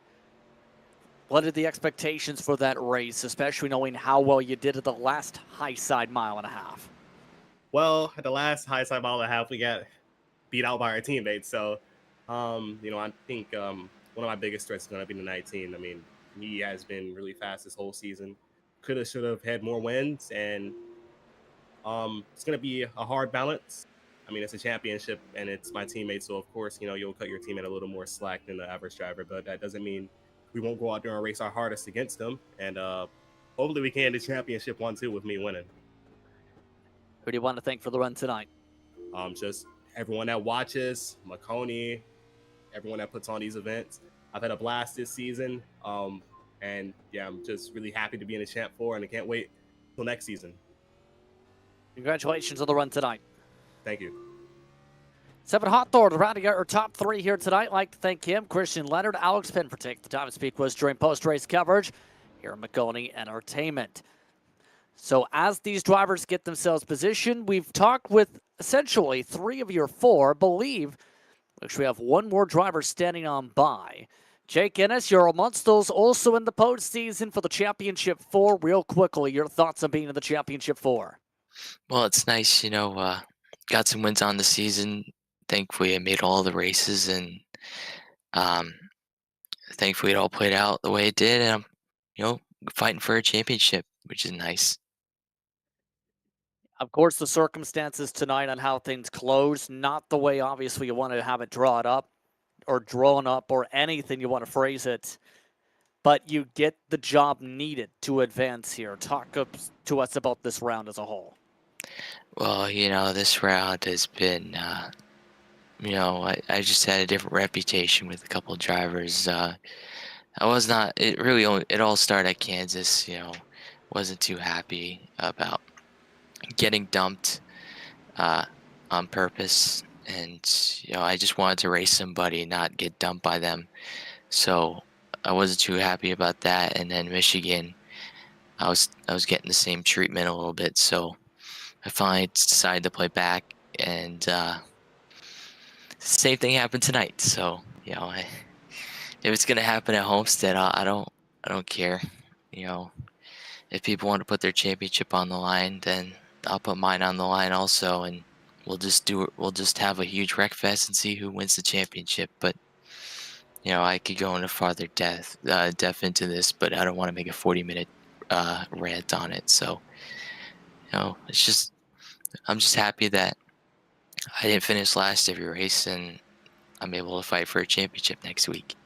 what are the expectations for that race, especially knowing how well you did at the last high side 1.5 miles? Well, at the last high side 1.5 miles, we got beat out by our teammates. So, I think one of my biggest threats is going to be the 19. I mean, he has been really fast this whole season. Should have had more wins, and it's going to be a hard balance. I mean, it's a championship, and it's my teammate, so of course, you'll cut your teammate a little more slack than the average driver, but that doesn't mean we won't go out there and race our hardest against them, and hopefully we can end the championship 1-2 with me winning. Who do you want to thank for the run tonight? Just everyone that watches, Maconi, everyone that puts on these events. I've had a blast this season, and yeah, I'm just really happy to be in the Champ 4, and I can't wait till next season. Congratulations on the run tonight. Thank you. Seven Hawthorne rounding out our top three here tonight. I'd like to thank him, Christian Leonard, Alex Penn for taking the time to speak with us during post-race coverage here at Maconi Entertainment. So as these drivers get themselves positioned, we've talked with essentially three of your four. Believe we have one more driver standing on by. Jake Ennis, you're amongst those also in the postseason for the Championship 4. Real quickly, your thoughts on being in the Championship 4? Well, it's nice, got some wins on the season. Thankfully, I made all the races, and um, thankfully it all played out the way it did. And I'm, fighting for a championship, which is nice. Of course, the circumstances tonight on how things close, not the way obviously you want to have it drawn up or anything you want to phrase it, but you get the job needed to advance here. Talk to us about this round as a whole. Well, this round has been, I just had a different reputation with a couple of drivers. I was not, it all started at Kansas, wasn't too happy about getting dumped on purpose, and I just wanted to race somebody, not get dumped by them. So I wasn't too happy about that. And then Michigan, I was getting the same treatment a little bit, so I finally decided to play back, and same thing happened tonight. So if it's gonna happen at Homestead, I don't care. If people want to put their championship on the line, then I'll put mine on the line also, and we'll just do it. We'll just have a huge wreck fest and see who wins the championship. But I could go into farther depth into this, but I don't want to make a 40-minute rant on it. So it's just, I'm just happy that I didn't finish last every race, and I'm able to fight for a championship next week.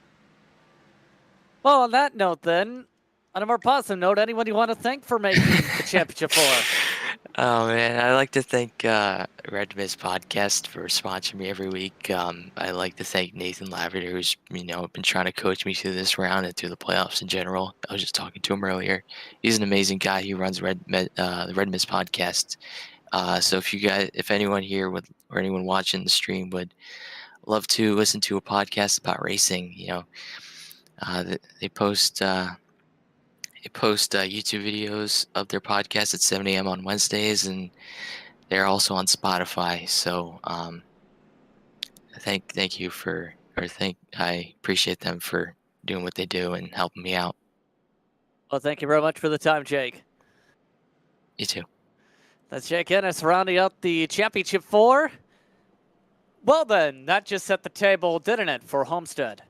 Well, on that note then, on a more positive note, anyone you want to thank for making the Championship 4? Oh man, I like to thank Red Mist Podcast for sponsoring me every week. I like to thank Nathan Lavender, who's been trying to coach me through this round and through the playoffs in general. I was just talking to him earlier. He's an amazing guy. He runs the Red Mist Podcast. So if anyone here or anyone watching the stream would love to listen to a podcast about racing, they post. They post YouTube videos of their podcast at 7 a.m. on Wednesdays, and they're also on Spotify. So I appreciate them for doing what they do and helping me out. Well, thank you very much for the time, Jake. You too. That's Jake Ennis rounding out the Championship 4. Well then, that just set the table, didn't it, for Homestead?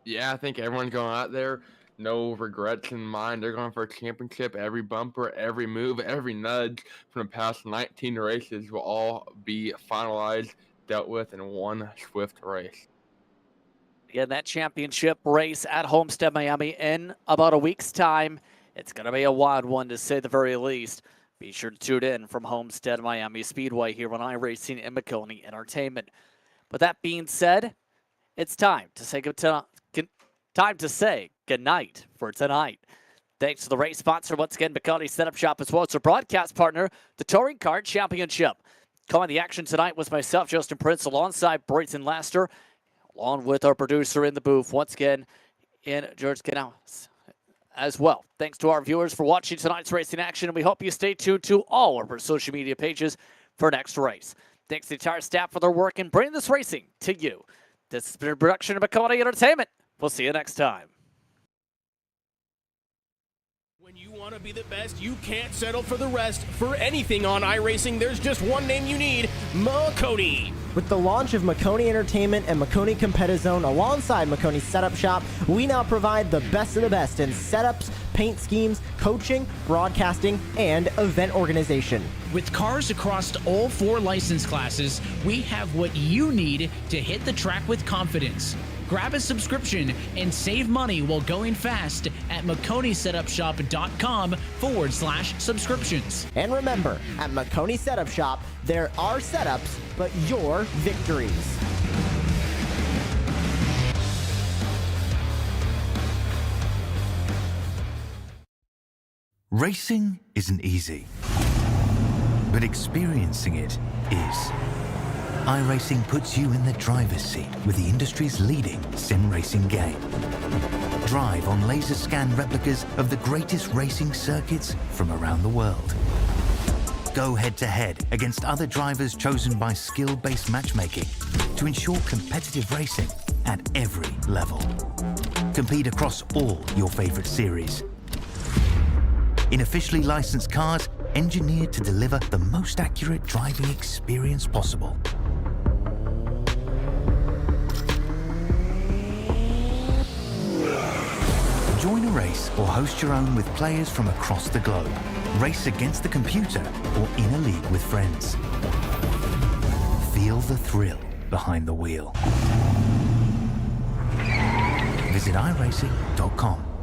Yeah, I think everyone's going out there. No regrets in mind. They're going for a championship. Every bumper, every move, every nudge from the past 19 races will all be finalized, dealt with in one swift race. Again, that championship race at Homestead, Miami in about a week's time. It's going to be a wild one, to say the very least. Be sure to tune in from Homestead Miami Speedway here on iRacing and Maconi Entertainment. With that being said, it's time to say good night for tonight. Thanks to the race sponsor, once again, Maconi Setup Shop, as well as our broadcast partner, the Touring Kart Championship. Calling the action tonight was myself, Justin Prince, alongside Brayton Laster, along with our producer in the booth, once again, in George Canales as well. Thanks to our viewers for watching tonight's racing action, and we hope you stay tuned to all of our social media pages for next race. Thanks to the entire staff for their work in bringing this racing to you. This has been a production of Maconi Entertainment. We'll see you next time. When you want to be the best, you can't settle for the rest. For anything on iRacing, there's just one name you need, Maconi. With the launch of Maconi Entertainment and Maconi Competizone alongside Maconi Setup Shop, we now provide the best of the best in setups, paint schemes, coaching, broadcasting, and event organization. With cars across all 4 license classes, we have what you need to hit the track with confidence. Grab a subscription and save money while going fast at MaconiSetupShop.com/subscriptions. And remember, at Maconi Setup Shop, there are setups, but your victories. Racing isn't easy, but experiencing it is. iRacing puts you in the driver's seat with the industry's leading sim racing game. Drive on laser scan replicas of the greatest racing circuits from around the world. Go head-to-head against other drivers chosen by skill-based matchmaking to ensure competitive racing at every level. Compete across all your favorite series. In officially licensed cars, engineered to deliver the most accurate driving experience possible. Join a race or host your own with players from across the globe. Race against the computer or in a league with friends. Feel the thrill behind the wheel. Visit iRacing.com.